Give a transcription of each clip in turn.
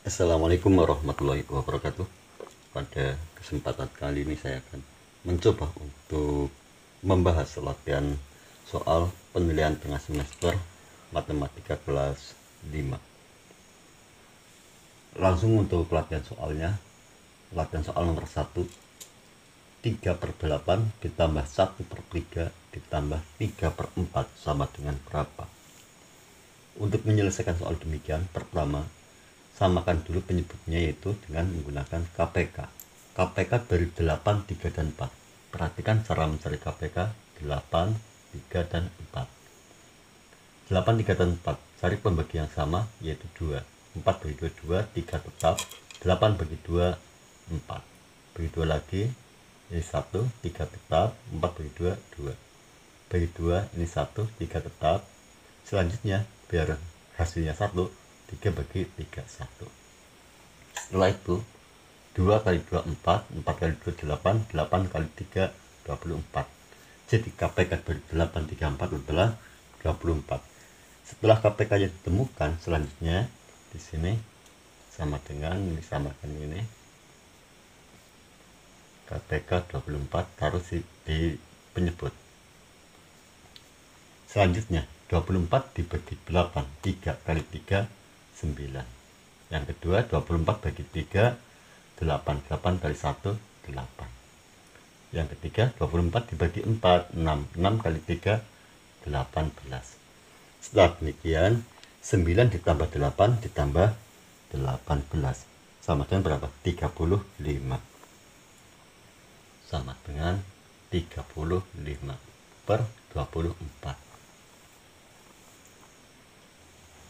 Assalamualaikum warahmatullahi wabarakatuh. Pada kesempatan kali ini saya akan mencoba untuk membahas latihan soal penilaian tengah semester matematika kelas 5. Langsung untuk latihan soalnya. Latihan soal nomor 1, 3/8 ditambah 1/3 ditambah 3/4 sama dengan berapa? Untuk menyelesaikan soal demikian, pertama samakan dulu penyebutnya, yaitu dengan menggunakan KPK. KPK dari 8, 3, dan 4. Perhatikan cara mencari KPK 8, 3, dan 4. 8, 3, dan 4. Cari pembagi yang sama, yaitu 2. 4 bagi 2, 2. 3 tetap. 8 bagi 2, 4. Bagi 2 lagi, ini 1. 3 tetap. 4 bagi 2, 2. Bagi 2, ini 1. 3 tetap. Selanjutnya, biar hasilnya 1, 3 bagi 3, 1. Setelah itu 2 kali 2, 4. 4 kali 2, 8. 8 kali 3, 24. Jadi KPK dari 8, 3, 4 adalah 24. Setelah KPK nya ditemukan, selanjutnya di sini sama dengan ini, samakan ini KPK 24, taruh di penyebut. Selanjutnya 24 dibagi 8, 3 kali 3, 9. Yang kedua 24 bagi 3, 8. 8 kali 1, 8. Yang ketiga 24 dibagi 4, 6. 6 kali 3, 18. Setelah demikian 9 ditambah 8 ditambah 18 sama dengan berapa? 35. Sama dengan 35 per 24.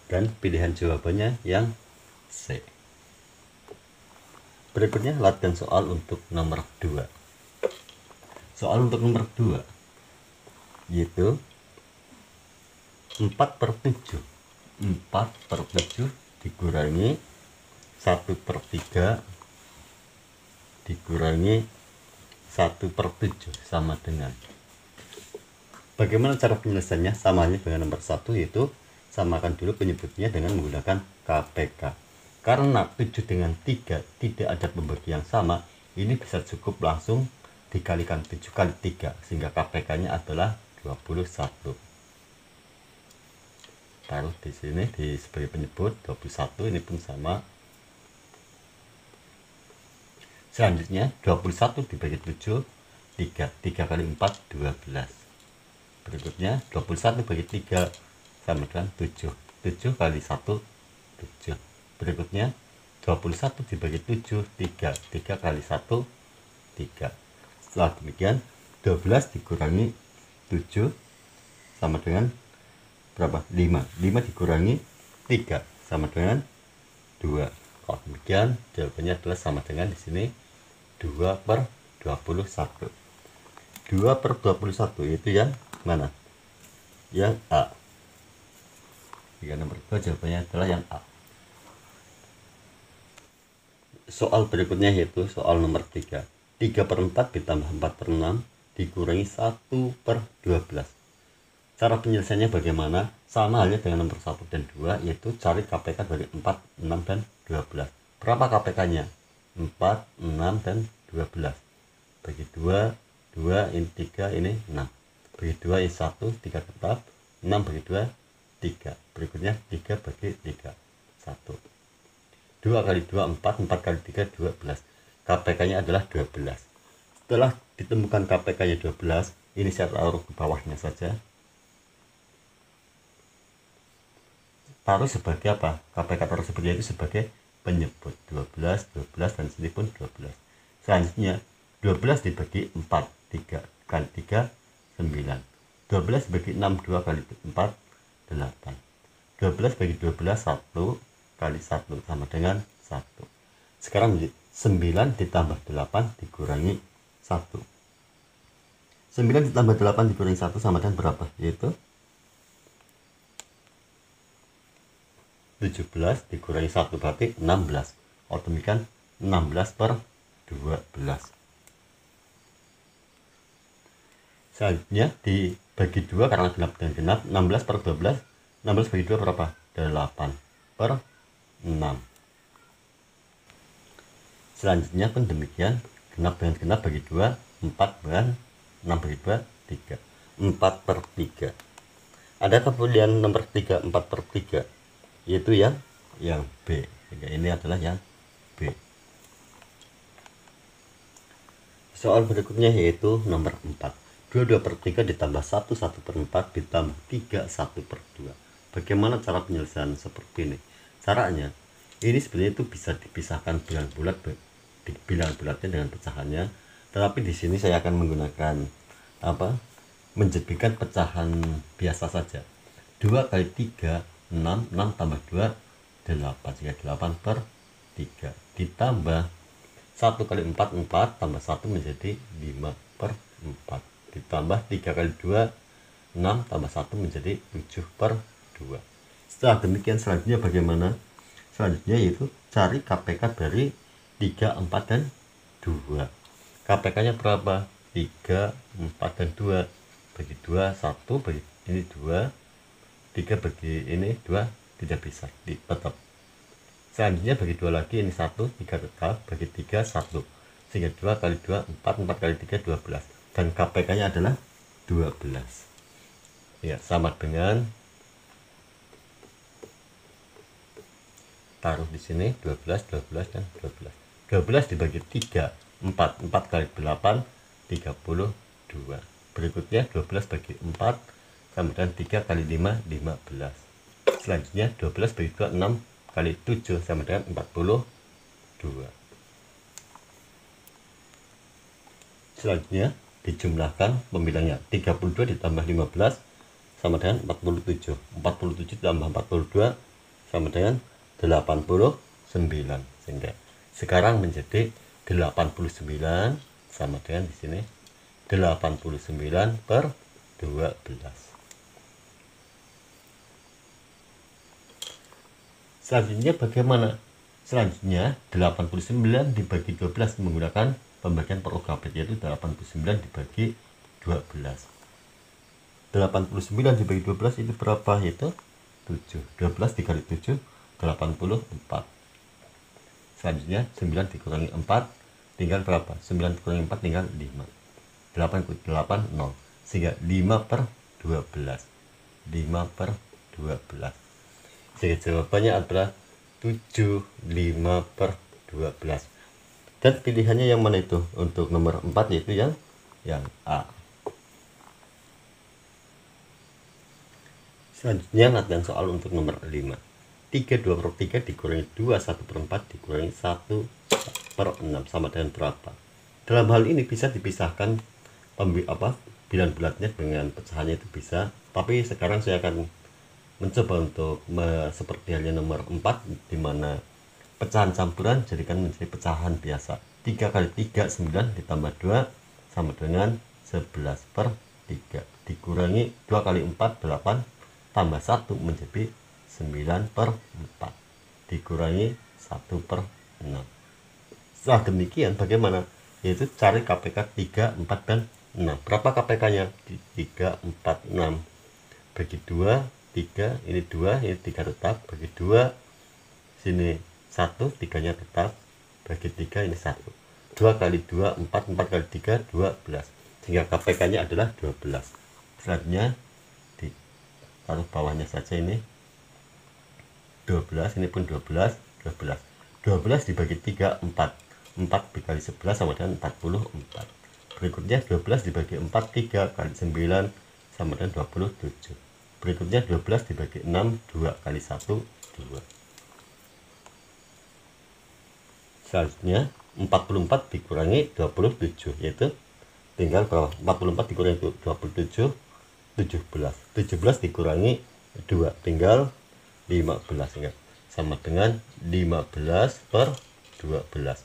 Dan pilihan jawabannya yang C. Berikutnya latihan soal untuk nomor 2. Soal untuk nomor 2 yaitu 4/7. 4/7 dikurangi 1/3 dikurangi 1/7 sama dengan. Bagaimana cara penyelesaiannya? Sama halnya dengan nomor 1, yaitu samakan dulu penyebutnya dengan menggunakan KPK. Karena 7 dengan 3 tidak ada pembagi yang sama, ini bisa cukup langsung dikalikan 7 kali 3, sehingga KPK nya adalah 21. Taruh di sini sebagai penyebut 21, ini pun sama. Selanjutnya 21 dibagi 7, 3. 3 kali 4, 12. Berikutnya 21 bagi 3 sama dengan 7. 7 kali 1, 7. Berikutnya 21 dibagi 7, 3. 3 kali 1, 3. Setelah demikian 12 dikurangi 7 sama dengan berapa? 5. 5 dikurangi 3 sama dengan 2. Kalau demikian jawabannya adalah sama dengan di sini 2/21. 2/21 itu yang mana? Yang A. Jika nomor 2 jawabannya adalah yang A. Soal berikutnya yaitu soal nomor 3. 3/4 ditambah 4/6 dikurangi 1/12. Cara penyelesaiannya bagaimana? Sama halnya dengan nomor 1 dan 2, yaitu cari KPK dari 4, 6, dan 12. Berapa KPK nya? 4, 6, dan 12. Bagi 2, 2, ini 3, ini 6. Bagi 2, ini 1, 3 tetap. 6 bagi 2, 3. Berikutnya 3 bagi 3, 1. 2 kali 2, 4. 4 kali 3, 12. KPK nya adalah 12. Setelah ditemukan KPK nya 12, ini saya taruh ke bawahnya saja. Taruh sebagai apa? KPK taruh seperti itu sebagai penyebut 12, 12, dan sini pun 12. Selanjutnya 12 dibagi 4, 3 kali 3, 9. 12 bagi 6, 2 kali 4, 8. 12 bagi 12, 1 kali 1 sama dengan 1. Sekarang 9 ditambah 8 dikurangi 1. 9 ditambah 8 dikurangi 1 sama dengan berapa? Yaitu 17 dikurangi 1 berarti 16. Demikian 16/12. Selanjutnya dibagi 2 karena genap dan genap. 16/12. 16 bagi 2 berapa? 8/6. Selanjutnya pun demikian, genap dengan genap bagi 2, 4 dengan 6 bagi 2, 3, 4/3. Ada kemudian nomor 3, 4/3, yaitu yang B. Ini adalah yang B. Soal berikutnya yaitu nomor 4. 22/3 ditambah 1, 1/4 ditambah 3, 1/2. Bagaimana cara penyelesaian seperti ini? Caranya, ini sebenarnya itu bisa dipisahkan bilangan bulat, bilangan bulatnya dengan pecahannya. Tetapi di sini saya akan menggunakan menjadikan pecahan biasa saja. 2 kali 3, 6, 6 tambah 2, 8, sehingga 8/3 ditambah 1 kali 4, 4 tambah 1 menjadi 5/4 ditambah 3 kali 2, 6 tambah 1 menjadi 7/2. Setelah demikian selanjutnya bagaimana? Selanjutnya yaitu cari KPK dari 3, 4, dan 2. KPK nya berapa? 3, 4, dan 2 bagi 2, 1 bagi ini 2, 3 bagi ini 2, tidak bisa, tetap. Selanjutnya bagi 2 lagi, ini 1, 3 tetap, bagi 3, 1, sehingga 2 kali 2, 4, 4 kali 3, 12, dan KPK nya adalah 12. Ya, sama dengan taruh di sini 12, 12, dan 12. 12 dibagi 3, 4, 4 kali 8, 32. Berikutnya 12 bagi 4 sama dengan 3 kali 5, 15. Selanjutnya 12 bagi 2, 6 kali 7 sama dengan 42. Selanjutnya dijumlahkan pembilangnya. 32 ditambah 15 sama dengan 47. 47 ditambah 42 sama dengan 89. Sehingga sekarang menjadi 89 sama dengan di sini 89/12. Selanjutnya bagaimana? Selanjutnya 89 dibagi 12 menggunakan pembagian per UKB, yaitu 89 dibagi 12. 89 dibagi 12 itu berapa? Yaitu 7. 12 dikali 7, 84. Selanjutnya 9 dikurangi 4 tinggal berapa? 9 dikurangi 4 tinggal 5. 8 ikut 8, 0. Sehingga 5/12. 5/12. Sehingga jawabannya adalah 7, 5/12. Dan pilihannya yang mana itu? Untuk nomor 4 yaitu yang A. Selanjutnya latihan soal untuk nomor 5. 3, 2/3 dikurangi 2, 1/4 dikurangi 1/6 sama dengan berapa? Dalam hal ini bisa dipisahkan bilangan bulatnya dengan pecahannya itu bisa. Tapi sekarang saya akan mencoba untuk seperti halnya nomor 4, di mana pecahan campuran jadikan menjadi pecahan biasa. 3 kali 3, 9 ditambah 2 sama dengan 11/3 dikurangi 2 kali 4, 8 tambah 1 menjadi 9/4 dikurangi 1/6. Setelah demikian bagaimana? Yaitu cari KPK 3, 4, dan 6. Berapa KPK nya? 3, 4, 6 bagi 2, 3, ini 2, ini 3 tetap, bagi 2 sini 1, 3 nya tetap, bagi 3 ini 1. 2 kali 2, 4, 4 kali 3, 12. Sehingga KPK nya adalah 12. Selanjutnya taruh bawahnya saja, ini 12, ini pun 12, 12. 12 dibagi 3, 4. 4 dikali 11 sama dengan 44. Berikutnya 12 dibagi 4, 3 kali 9 sama dengan 27. Berikutnya 12 dibagi 6, 2 kali 1, 2. Selanjutnya 44 dikurangi 27, yaitu tinggal bawah. 44 dikurangi 27, 17. 17 dikurangi 2 tinggal 15, ya. Sama dengan 15/12.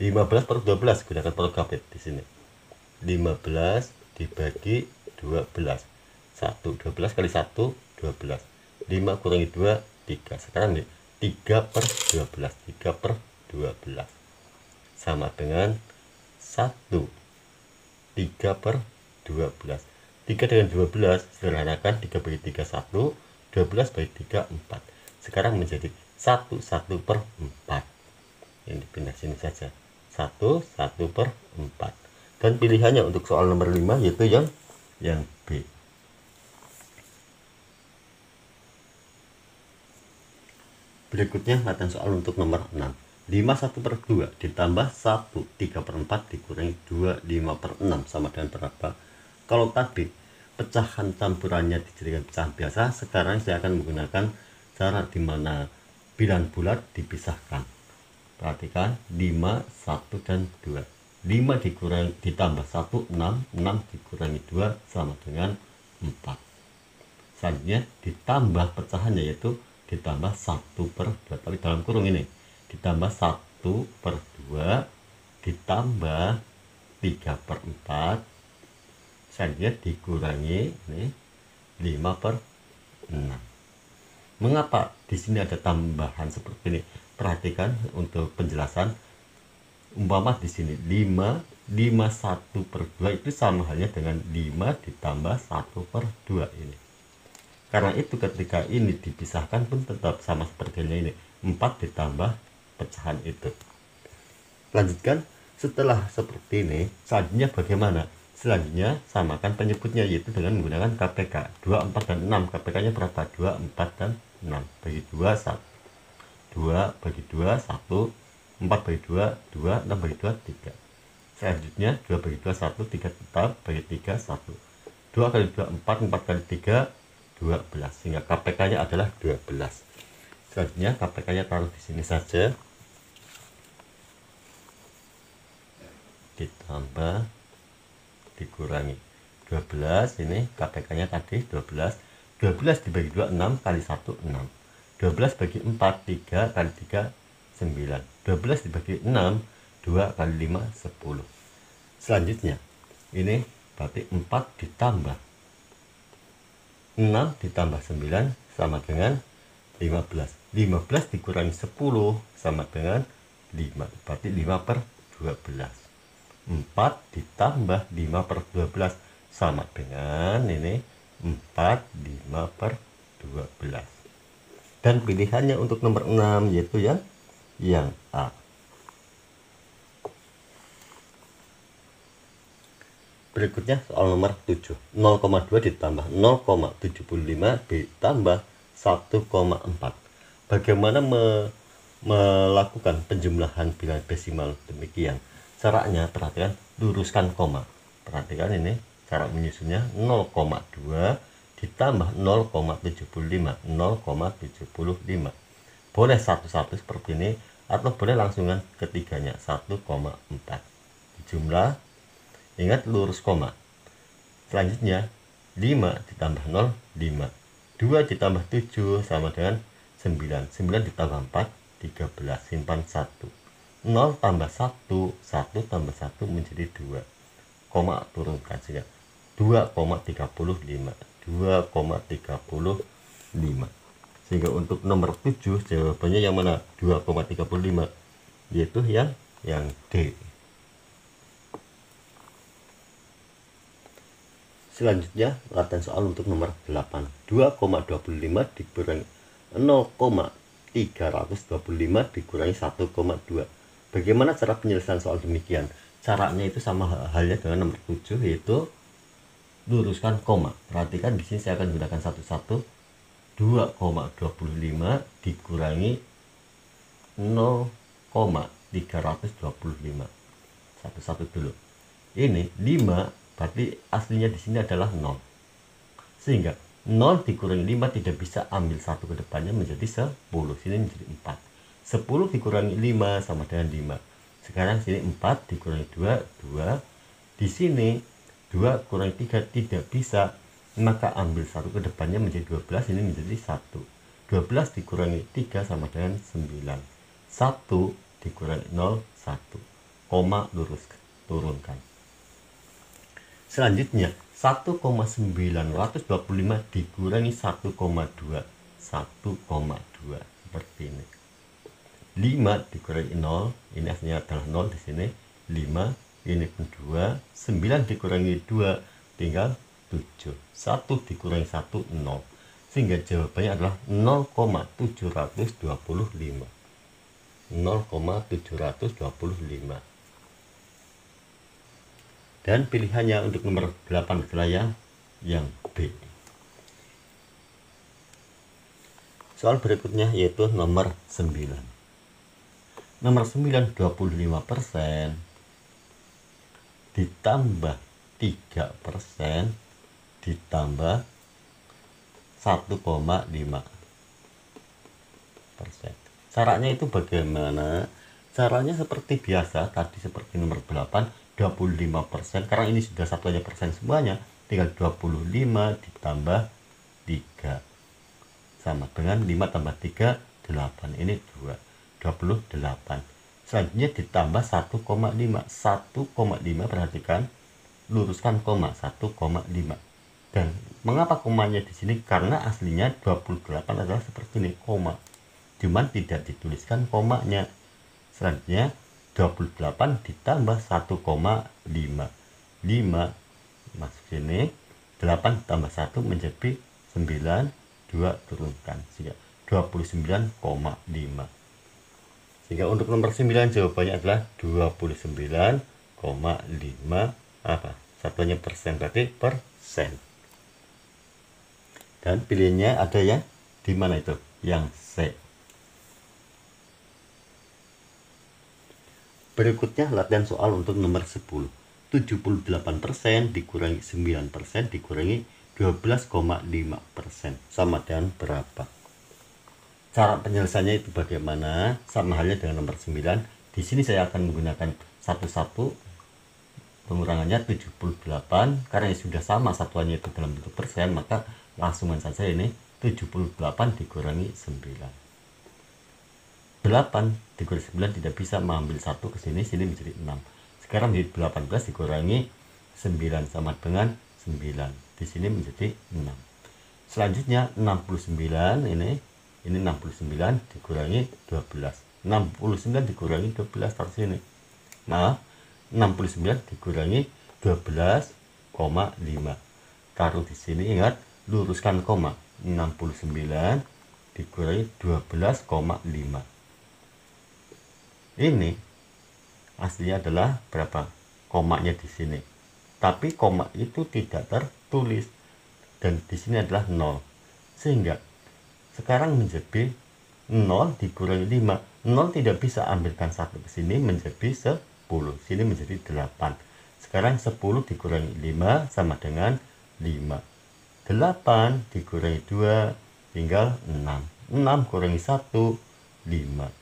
15/12 gunakan prokabet di sini. 15 dibagi 12. 12 kali 1, 12. 5 kurangi 2, 3. Sekarang nih 3/12. 3/12 sama dengan 1. 3/12. 3 dengan 12 sederhanakan, 3 bagi 3 1, 12 bagi 3 4. Sekarang menjadi 1/4. Ini pindah sini saja. 1/4. Dan pilihannya untuk soal nomor 5 yaitu yang B. Berikutnya latihan soal untuk nomor 6. 5 1/2 ditambah 1 3/4 dikurangi 2 5/6 sama dengan berapa? Kalau tadi pecahan campurannya dijadikan pecahan biasa, sekarang saya akan menggunakan cara di mana bilangan bulat dipisahkan. Perhatikan 5, 1, dan 2. 5 ditambah 1, 6. 6 dikurangi 2 sama dengan 4. Selanjutnya ditambah pecahannya yaitu ditambah 1/2, tapi dalam kurung ini ditambah 1/2 ditambah 3/4, selanjutnya dikurangi ini 5/6. Mengapa di sini ada tambahan seperti ini? Perhatikan untuk penjelasan. Umpama di sini 5 1/2 itu sama halnya dengan 5 ditambah 1/2 ini. Karena itu ketika ini dipisahkan pun tetap sama seperti ini, 4 ditambah pecahan itu. Lanjutkan, setelah seperti ini, selanjutnya bagaimana? Selanjutnya samakan penyebutnya yaitu dengan menggunakan KPK 2, 4, dan 6. KPK nya berapa? 2, 4, dan 6. Bagi 2, 1. 2 bagi 2, 1. 4 bagi 2, 2. 6 bagi 2, 3. Selanjutnya 2 bagi 2, 1. 3 tetap, bagi 3, 1. 2 kali 2, 4. 4 kali 3, 12, sehingga KPK nya adalah 12. Selanjutnya KPK nya taruh di sini saja, ditambah dikurangi 12. Ini KPK nya tadi 12. 12 dibagi 2, 6 kali 1, 6. 12 bagi 4, 3 kali 3, 9. 12 dibagi 6, 2 kali 5, 10. Selanjutnya ini berarti 4 ditambah 6 ditambah 9 sama dengan 15. 15 dikurangi 10 sama dengan 5. Berarti 5/12. 4 ditambah 5/12 sama dengan ini 4 5/12. Dan pilihannya untuk nomor 6 yaitu yang A. Berikutnya soal nomor 7. 0,2 ditambah 0,75 ditambah 1,4. Bagaimana melakukan penjumlahan bilangan desimal demikian? Caranya perhatikan, luruskan koma. Perhatikan ini cara menyusunnya. 0,2 ditambah 0,75. 0,75. Boleh satu-satu seperti ini atau boleh langsungan ketiganya 1,4. Dijumlah. Ingat lurus koma. Selanjutnya 5 ditambah 0, 5. 2 ditambah 7 sama dengan 9. 9 ditambah 4, 13. Simpan 1. 0 tambah 1, 1 tambah 1 menjadi 2. Koma turunkan saja. 2,35. 2,35. Sehingga untuk nomor 7 jawabannya yang mana? 2,35. Yaitu yang D. Selanjutnya latihan soal untuk nomor 8. 2,25 dikurangi 0,325 dikurangi 1,2. Bagaimana cara penyelesaian soal demikian? Caranya itu sama halnya dengan nomor 7, yaitu luruskan koma. Perhatikan di sini saya akan gunakan satu-satu. 2,25 dikurangi 0,325. Satu-satu dulu. Ini 5 berarti aslinya di sini adalah 0. Sehingga 0 dikurangi 5 tidak bisa ambil 1 ke depannya menjadi 10. Sini menjadi 4. 10 dikurangi 5 sama dengan 5. Sekarang sini 4 dikurangi 2, 2. Di sini 2 kurangi 3 tidak bisa, maka ambil 1 ke depannya menjadi 12. Ini menjadi 1. 12 dikurangi 3 sama dengan 9. 1 dikurangi 0, 1. Koma lurus turunkan. Selanjutnya 1,925 dikurangi 1,2. 1,2 seperti ini. 5 dikurangi 0, ini aslinya adalah 0 di sini. 5 ini pun 2. 9 dikurangi 2 tinggal 7. 1 dikurangi 1, 0. Sehingga jawabannya adalah 0,725. 0,725. Dan pilihannya untuk nomor 8 adalah yang B. Soal berikutnya yaitu nomor 9. Nomor 9, 25% ditambah 3% ditambah 1,5%. Caranya itu bagaimana? Caranya seperti biasa, tadi seperti nomor 8, 25%. Karena ini sudah satuannya persen semuanya, tinggal 25 ditambah 3 sama dengan 5 tambah 3, 8. Ini 28. Selanjutnya ditambah 1,5. 1,5, perhatikan, luruskan koma, 1,5. Dan mengapa komanya di sini? Karena aslinya 28 adalah seperti ini, koma. Cuman tidak dituliskan komanya. Selanjutnya 28 ditambah 1,5. 5 masuk sini, 8 tambah 1 menjadi 9, 2 turunkan, sehingga 29,5. Sehingga untuk nomor 9 jawabannya adalah 29,5 apa? Satunya persen, berarti persen. Dan pilihannya ada yang di mana itu? Yang C. Berikutnya latihan soal untuk nomor 10. 78% dikurangi 9% dikurangi 12,5% sama dengan berapa? Cara penyelesaiannya itu bagaimana? Sama halnya dengan nomor 9. Di sini saya akan menggunakan satu-satu. Pengurangannya 78, karena ini sudah sama satuannya itu dalam bentuk persen, maka langsungan saja ini 78 dikurangi 9. 8 dikurangi 9 tidak bisa mengambil 1 ke sini menjadi 6. Sekarang menjadi 18 dikurangi 9 sama dengan 9. Di sini menjadi 6. Selanjutnya 69 ini 69 dikurangi 12. 69 dikurangi 12 taruh sini. Nah, 69 dikurangi 12,5. Taruh di sini, ingat, luruskan koma. 69 dikurangi 12,5. Ini aslinya adalah berapa? Komanya di sini. Tapi koma itu tidak tertulis dan di sini adalah 0. Sehingga sekarang menjadi 0 dikurangi 5. 0 tidak bisa ambilkan 1 ke sini menjadi 10. Sini menjadi 8. Sekarang 10 dikurangi 5 sama dengan 5. 8 dikurangi 2 tinggal 6. 6 kurangi 1, 5.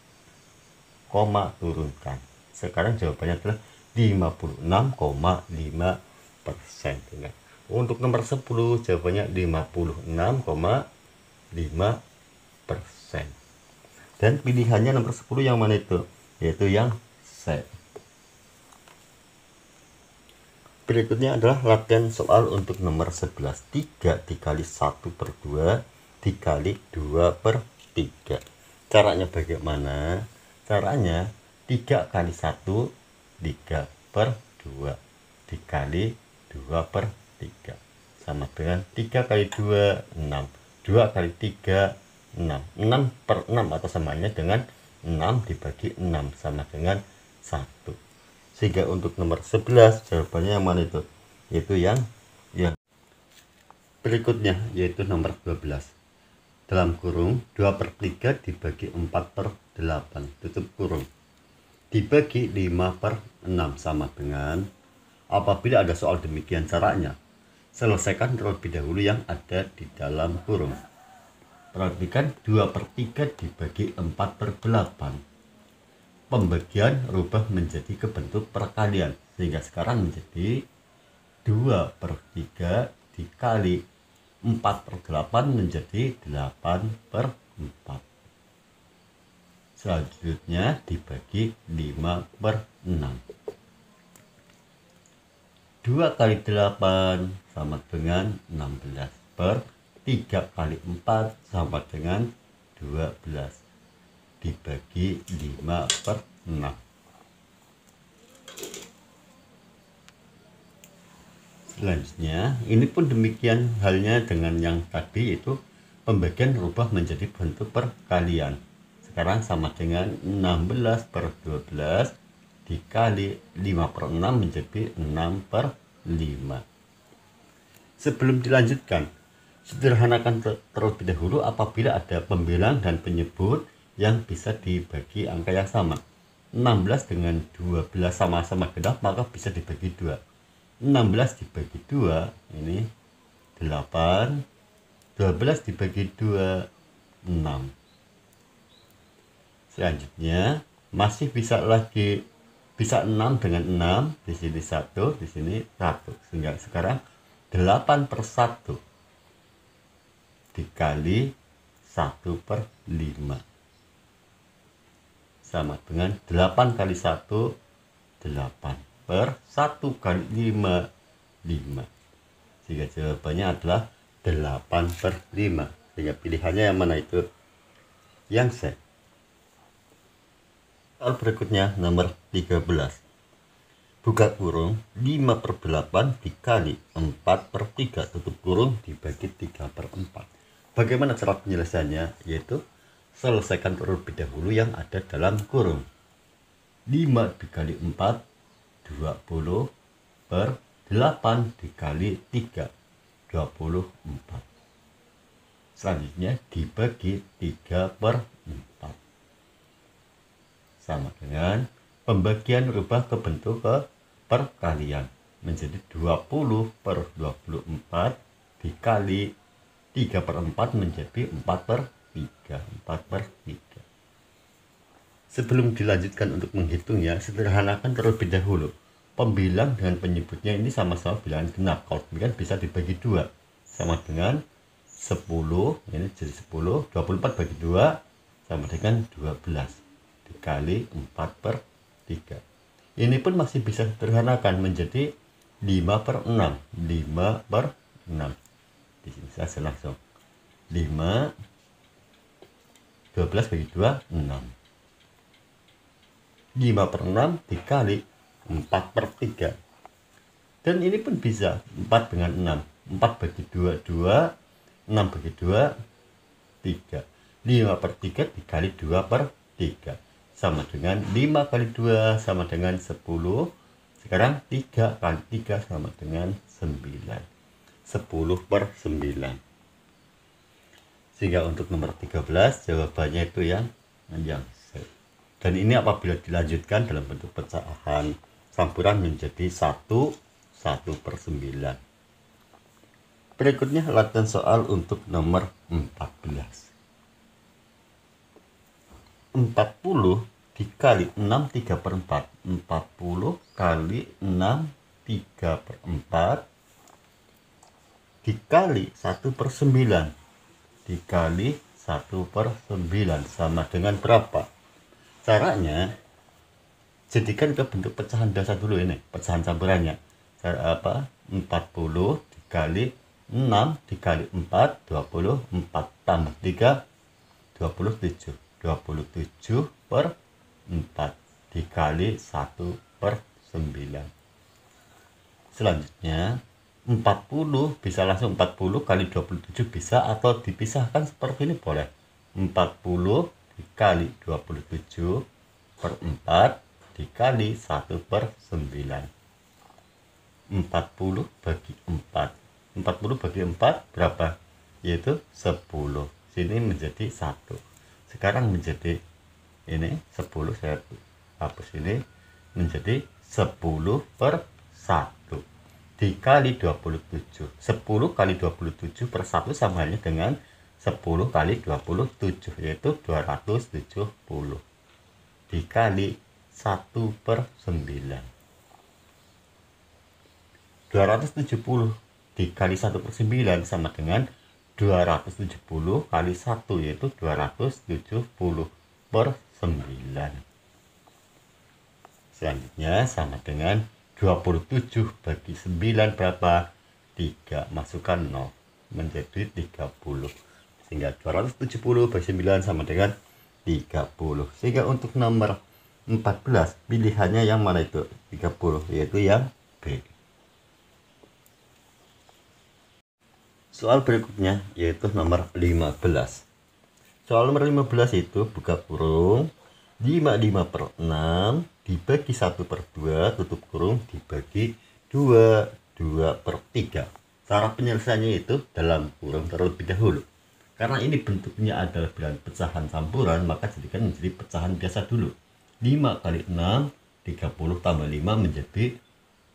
Koma turunkan. Sekarang jawabannya adalah 56,5%. Untuk nomor 10 jawabannya 56,5%. Dan pilihannya nomor 10 yang mana itu? Yaitu yang C. Berikutnya adalah latihan soal untuk nomor 11. 3 dikali 1/2 dikali 2/3. Caranya bagaimana? Caranya 3 kali 1, 3/2 dikali 2/3 sama dengan 3 kali 2, 6. 2 kali 3, 6. 6/6 atau samanya dengan 6 dibagi 6 sama dengan 1. Sehingga untuk nomor 11 jawabannya yang mana itu? Yaitu yang berikutnya, yaitu nomor 12. Dalam kurung 2/3 dibagi 4/8 tutup kurung dibagi 5/6 sama dengan, apabila ada soal demikian caranya, selesaikan terlebih dahulu yang ada di dalam kurung. Perhatikan 2/3 dibagi 4/8. Pembagian rubah menjadi ke bentuk perkalian, sehingga sekarang menjadi 2/3 dikali 4/8 menjadi 8/4. Selanjutnya dibagi 5/6. 2 kali 8 sama dengan 16. 3 kali 4 sama dengan 12. Dibagi 5/6. Selanjutnya, ini pun demikian halnya dengan yang tadi, yaitu pembagian rubah menjadi bentuk perkalian. Sekarang sama dengan 16/12 dikali 5/6 menjadi 6/5. Sebelum dilanjutkan, sederhanakan terlebih dahulu apabila ada pembilang dan penyebut yang bisa dibagi angka yang sama. 16 dengan 12 sama-sama genap, maka bisa dibagi 2. 16 dibagi 2 ini 8, 12 dibagi 2 6. Selanjutnya masih bisa 6 dengan 6, di sini 1, di sini 1. Sehingga sekarang 8/1 dikali 1/5 sama dengan 8 kali 1 8 per 1 kali 5 5. Sehingga jawabannya adalah 8/5. Sehingga pilihannya yang mana itu? Yang C. Soal berikutnya nomor 13. Buka kurung 5/8 dikali 4/3 tutup kurung dibagi 3/4. Bagaimana cara penyelesaiannya? Yaitu selesaikan terlebih dahulu yang ada dalam kurung. 5 dikali 4 20 per 8 dikali 3 24. Selanjutnya dibagi 3/4 sama dengan pembagian rubah ke bentuk perkalian menjadi 20/24 dikali 3/4 menjadi 4/3. Sebelum dilanjutkan untuk menghitungnya, sederhanakan terlebih dahulu. Pembilang dengan penyebutnya ini sama-sama bilangan genap. Kalau demikian bisa dibagi 2 sama dengan 10, ini jadi 10, 24 bagi 2 sama dengan 12 dikali 4/3. Ini pun masih bisa sederhanakan menjadi 5/6. 5/6. Di sini saya langsung 5, 12 bagi 2 6. 5/6 dikali 4/3. Dan ini pun bisa 4 dengan 6. 4 bagi 2 2, 6 bagi 2 3. 5/3 dikali 2/3 sama dengan 5 kali 2 sama dengan 10. Sekarang 3 kali 3 sama dengan 9. 10/9. Sehingga untuk nomor 13 jawabannya itu yang C. Dan ini apabila dilanjutkan dalam bentuk pecahan campuran menjadi 1/9. Berikutnya latihan soal untuk nomor 14. 40 dikali 6 3/4. 40 kali 6 3/4 dikali 1/9 dikali 1/9 sama dengan berapa? Caranya jadikan ke bentuk pecahan biasa dulu, ini pecahan campurannya. Cara apa? 40 dikali 6 dikali 4 24 tambah 3 27. 27/4 dikali 1/9. Selanjutnya 40 bisa langsung 40 kali 27 bisa, atau dipisahkan seperti ini boleh. 40 dikali 27/4 dikali 1/9. 40 bagi 4. 40 bagi 4 berapa? Yaitu 10. Sini menjadi 1. Sekarang menjadi ini 10, saya hapus ini, menjadi 10/1 dikali 27. 10 kali 27 per 1 sama halnya dengan 10 kali 27, yaitu 270 dikali 1/9. 270 dikali 1/9 sama dengan 270 kali 1, yaitu 270/9. Selanjutnya sama dengan 27 bagi 9 berapa? 3, masukkan 0 menjadi 30. Sehingga 270 bagi 9 sama dengan 30. Sehingga untuk nomor 14 pilihannya yang mana itu? 30, yaitu yang B. Soal berikutnya yaitu nomor 15. Soal nomor 15 itu buka kurung 55 per 6 dibagi 1 per 2 tutup kurung dibagi 2 per 3. Cara penyelesaiannya itu dalam kurung terlebih dahulu. Karena ini bentuknya adalah bilangan pecahan campuran, maka jadikan menjadi pecahan biasa dulu. 5 kali 6 30 tambah 5 menjadi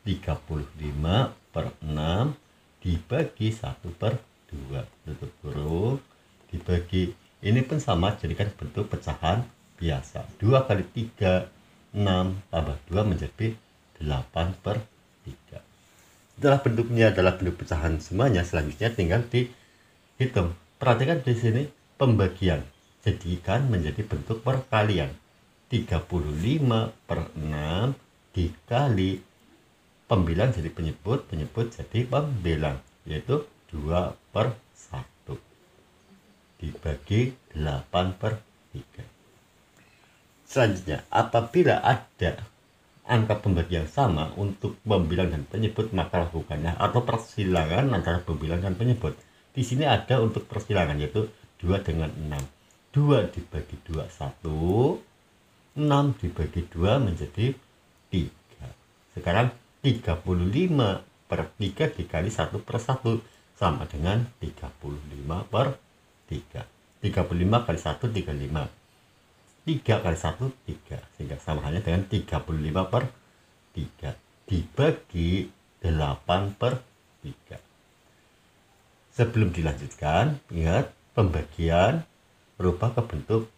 35 per 6 dibagi 1 per 2 tutup kurung dibagi, ini pun sama, jadikan bentuk pecahan biasa. 2 kali 3 6 tambah 2 menjadi 8 per 3. Setelah bentuknya adalah bentuk pecahan semuanya, selanjutnya tinggal dihitung. Perhatikan di sini pembagian, jadikan menjadi bentuk perkalian. 35 per 6 dikali pembilang jadi penyebut, penyebut jadi pembilang, yaitu 2 per 1 dibagi 8 per 3. Selanjutnya, apabila ada angka pembagi yang sama untuk pembilang dan penyebut, maka lakukannya atau persilangan antara pembilang dan penyebut. Di sini ada untuk persilangan, yaitu 2 dengan 6. 2 dibagi 2 1, 6 dibagi 2 menjadi 3. Sekarang 35 per 3 dikali 1 per 1 sama dengan 35 per 3. 35 kali 1 35, 3 kali 1 3, sehingga sama halnya dengan 35 per 3 dibagi 8 per 3. Sebelum dilanjutkan, ingat pembagian berubah ke bentuk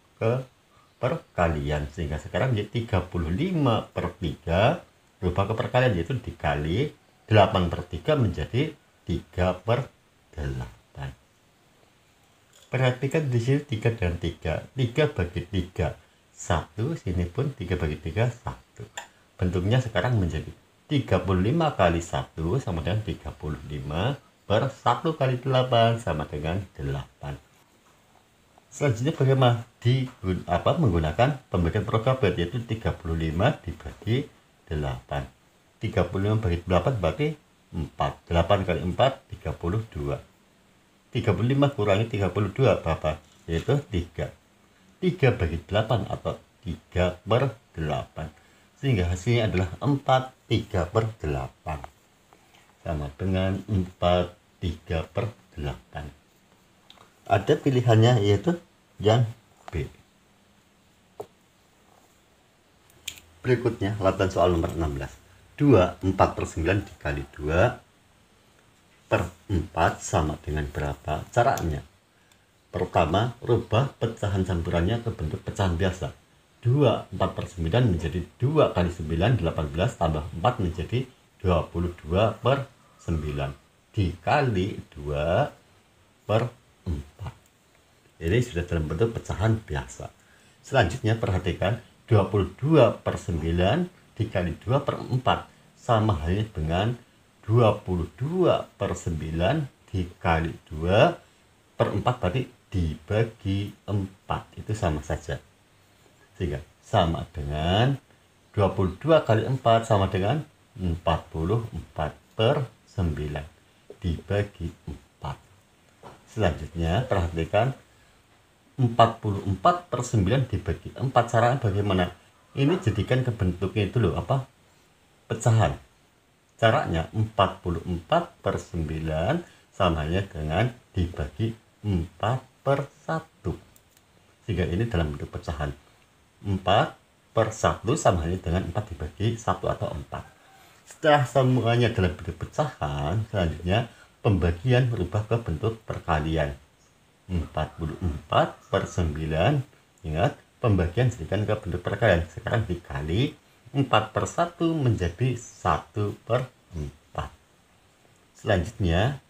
perkalian, sehingga sekarang menjadi 35 per 3 berubah ke perkalian, yaitu dikali 8 per 3 menjadi 3 per 8. Perhatikan di sini 3 dan 3. 3 bagi 3 1, sini pun 3 bagi 3 1. Bentuknya sekarang menjadi 35 kali 1 sama dengan 35 per 1 kali 8 sama dengan 8. Selanjutnya bagaimana menggunakan pembagian program, yaitu 35 dibagi 8. 35 bagi 8 berarti 4. 8 kali 4 32. 35 kurangi 32 berapa? Yaitu 3. 3 bagi 8 atau 3 per 8. Sehingga hasilnya adalah 4 3 per 8. Sama dengan 4 3 per 8. Ada pilihannya, yaitu yang B. Berikutnya latihan soal nomor 16. 2 4 per 9 dikali 2 per 4 sama dengan berapa? Caranya, pertama, rubah pecahan campurannya ke bentuk pecahan biasa. 2 4 per 9 menjadi 2 kali 9 18 tambah 4 menjadi 22 per 9 dikali 2 per 4. Ini sudah dalam bentuk pecahan biasa. Selanjutnya perhatikan 22 per 9 dikali 2 per 4 sama halnya dengan 22 per 9 dikali 2 per 4 berarti dibagi 4, itu sama saja. Sehingga sama dengan 22 kali 4 sama dengan 44 per 9 dibagi 4. Selanjutnya perhatikan 44 per 9 dibagi 4. Caranya bagaimana? Ini jadikan ke bentuknya itu loh, pecahan. Caranya 44 per 9 sama halnya dengan dibagi 4 per 1. Sehingga ini dalam bentuk pecahan. 4 per 1 sama halnya dengan 4 dibagi 1 atau 4. Setelah semuanya dalam bentuk pecahan, selanjutnya pembagian berubah ke bentuk perkalian. 44 per 9, ingat pembagian jadikan ke bentuk perkalian. Sekarang dikali 4 per 1 menjadi 1 per 4. Selanjutnya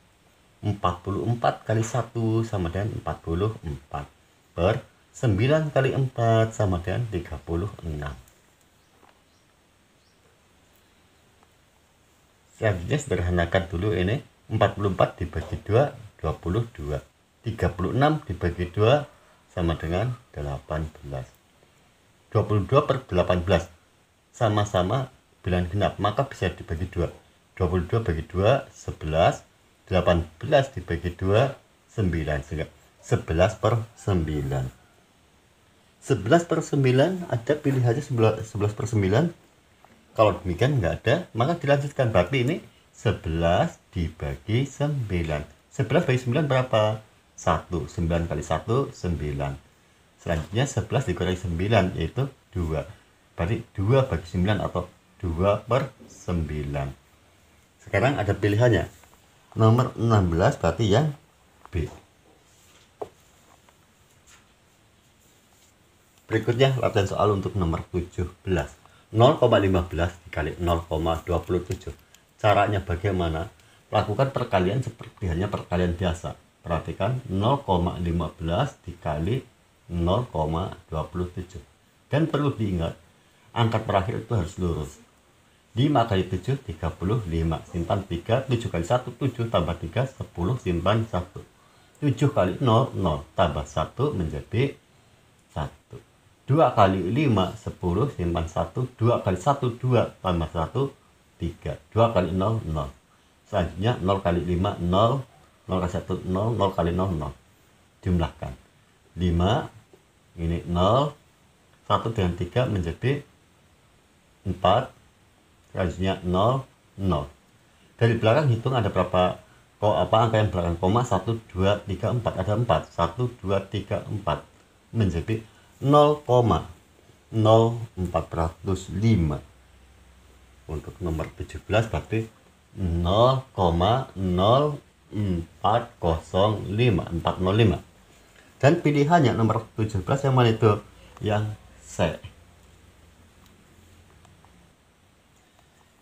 44 kali 1 sama dengan 44 per 9 kali 4 sama dengan 36. Selanjutnya sederhanakan dulu ini. 44 dibagi 2 22. 36 dibagi 2 sama dengan 18. 22 per 18 sama-sama bilangan genap, maka bisa dibagi 2. 22 bagi 2 11, 18 dibagi 2 9, sehingga 11 per 9. 11/9 ada pilihannya 11/9. Kalau demikian nggak ada, maka dilanjutkan. Berarti ini 11 dibagi 9. 11 bagi 9 berapa? 1. 9 kali 1, 9. Selanjutnya 11 dikurangi 9, yaitu 2. Berarti 2 bagi 9 atau 2/9. Sekarang ada pilihannya. Nomor 16 berarti yang B. Berikutnya latihan soal untuk nomor 17. 0,15 dikali 0,27. Caranya bagaimana? Lakukan perkalian seperti halnya perkalian biasa. Perhatikan 0,15 dikali 0,27. Dan perlu diingat, angka terakhir itu harus lurus. 5 kali 7, 35. Simpan 3, 7 kali 1, 7. Tambah 3, 10. Simpan 1. 7 kali 0, 0. Tambah 1 menjadi 1. 2 kali 5, 10. Simpan 1. 2 kali 1, 2. Tambah 1, 3. 2 kali 0, 0. Selanjutnya 0 kali 5, 0. 0 kali 1, 0. 0 kali 0, 0. Jumlahkan. 5, ini 0. 1 dengan 3 menjadi 4. Selanjutnya 0, 0. Dari belakang hitung ada berapa angka yang belakang koma? 1, 2, 3, 4. Ada 4. 1, 2, 3, 4. Menjadi 0,0405. Untuk nomor 17 berarti 0,0405405. Dan pilihannya nomor 17 yang mana itu? Yang C.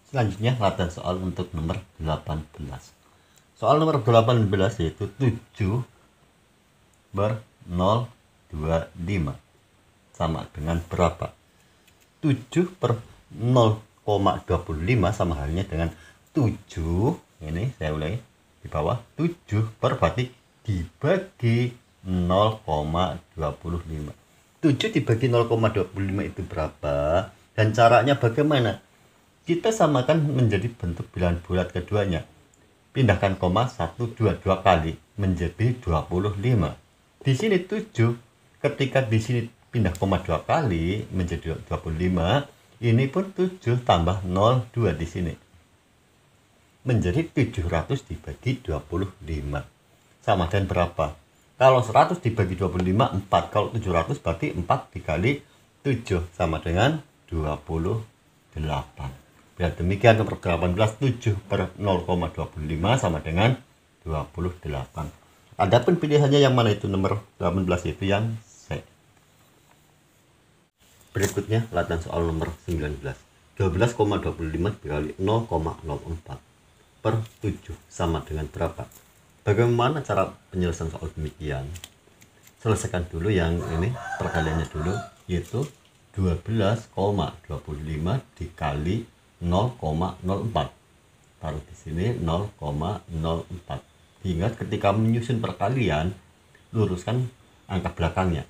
Selanjutnya latihan soal untuk nomor 18. Soal nomor 18 yaitu 7/025 sama dengan berapa? 7/0,25 sama halnya dengan 7. Ini saya ulangi di bawah. 7 berarti dibagi 0,25. 7 dibagi 0,25 itu berapa? Dan caranya bagaimana? Kita samakan menjadi bentuk bilangan bulat keduanya. Pindahkan koma 1, 2 kali menjadi 25. Di sini 7, ketika di sini pindah koma 2 kali menjadi 25, ini pun 7 tambah 0, 2 di sini. Menjadi 700 dibagi 25. Sama dengan berapa? Kalau 100 dibagi 25, 4. Kalau 700 berarti 4 dikali 7 sama dengan 28. Ya, demikian nomor 18, 7/0,25 sama dengan 28. Adapun pilihannya yang mana itu nomor 18 itu yang C. Berikutnya latihan soal nomor 19. 12,25 dikali 0,04/7 sama dengan berapa? Bagaimana cara penyelesaian soal demikian? Selesaikan dulu yang ini, perkaliannya dulu, yaitu 12,25 dikali 0,04. Taruh di sini 0,04. Ingat ketika menyusun perkalian, luruskan angka belakangnya.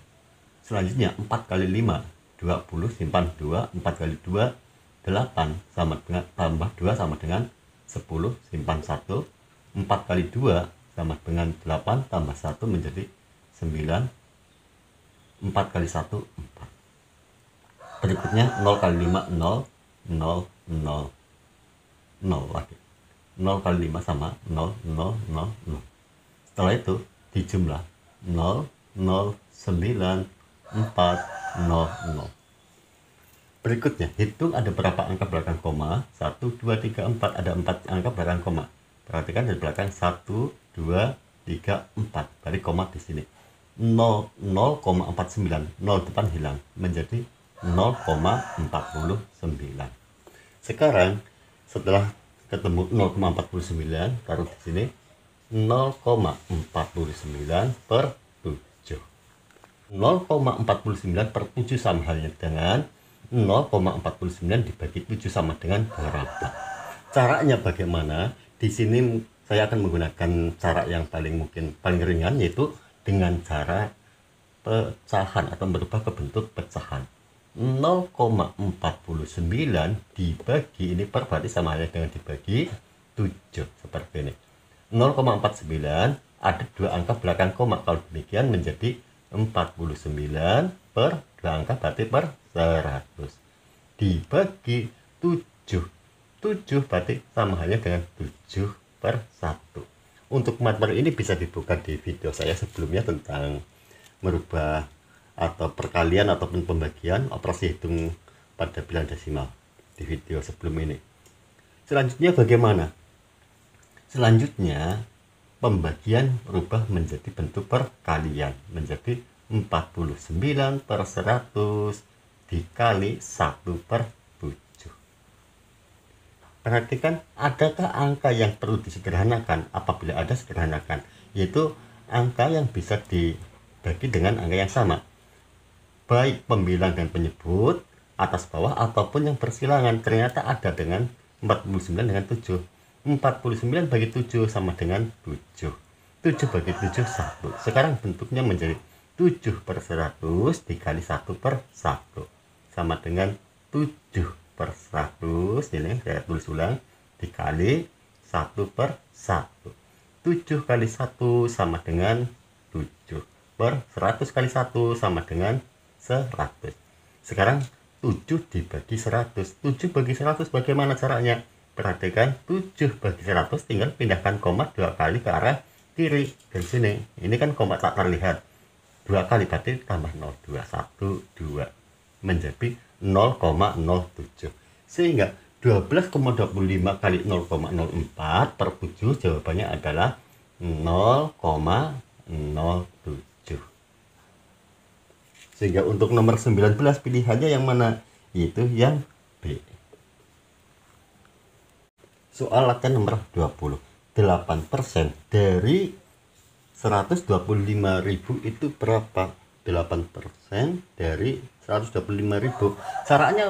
Selanjutnya 4 kali 5, 20, simpan 2. 4 kali 2, 8, sama dengan tambah 2 sama dengan 10, simpan 1. 4 kali 2 sama dengan 8, tambah 1 menjadi 9. 4 kali 1, 4. Berikutnya 0 kali 5, 0, 0, 0, 0 lagi. 0 kali 5 sama 0, 0, 0, 0. Setelah itu dijumlah 0, 0, 9, 4, 0, 0. Berikutnya hitung ada berapa angka belakang koma. 1, 2, 3, 4. Ada 4 angka belakang koma. Perhatikan dari belakang 1, 2, 3, 4. Dari koma di sini 0,49. 0 depan hilang menjadi 0,49. Sekarang setelah ketemu 0,49, taruh di sini 0,49/7. 0,49/7 sama halnya dengan 0,49 dibagi 7 sama dengan berapa? Caranya bagaimana? Di sini saya akan menggunakan cara yang paling ringan, yaitu dengan cara pecahan atau berubah ke bentuk pecahan. 0,49 dibagi ini berarti sama halnya dengan dibagi 7 seperti ini. 0,49 ada 2 angka belakang koma, kalau demikian menjadi 49/7. per 2 angka berarti per 100 dibagi 7. 7 berarti sama halnya dengan 7 per 1. Untuk materi ini bisa dibuka di video saya sebelumnya tentang merubah atau perkalian ataupun pembagian operasi hitung pada bilangan desimal di video sebelum ini. Selanjutnya bagaimana? Selanjutnya pembagian berubah menjadi bentuk perkalian menjadi 49 per 100 dikali 1 per 7. Perhatikan, adakah angka yang perlu disederhanakan? Apabila ada, sederhanakan, yaitu angka yang bisa dibagi dengan angka yang sama, baik pembilang dan penyebut atas bawah ataupun yang bersilangan. Ternyata ada dengan 49 dengan 7. 49 bagi 7 sama dengan 7. 7 bagi 7 1. Sekarang bentuknya menjadi 7 per 100 dikali 1 per 1 sama dengan 7 per 100. Ini saya tulis ulang, dikali 1 per 1. 7 kali 1 sama dengan 7 per 100 kali 1 sama dengan 100. Sekarang 7 dibagi 100. 7 bagi 100 bagaimana caranya? Perhatikan, 7 bagi 100 tinggal pindahkan koma 2 kali ke arah kiri dari sini. Ini kan koma tak terlihat. 2 kali berarti tambah 0, 2, 1, 2 menjadi 0,07. Sehingga 12,25 kali 0,04 per 7 jawabannya adalah 0,07. Sehingga untuk nomor 19 pilihannya yang mana? Itu yang B. Soal latihan nomor 20. 8% dari 125.000 itu berapa? 8% dari 125.000. Caranya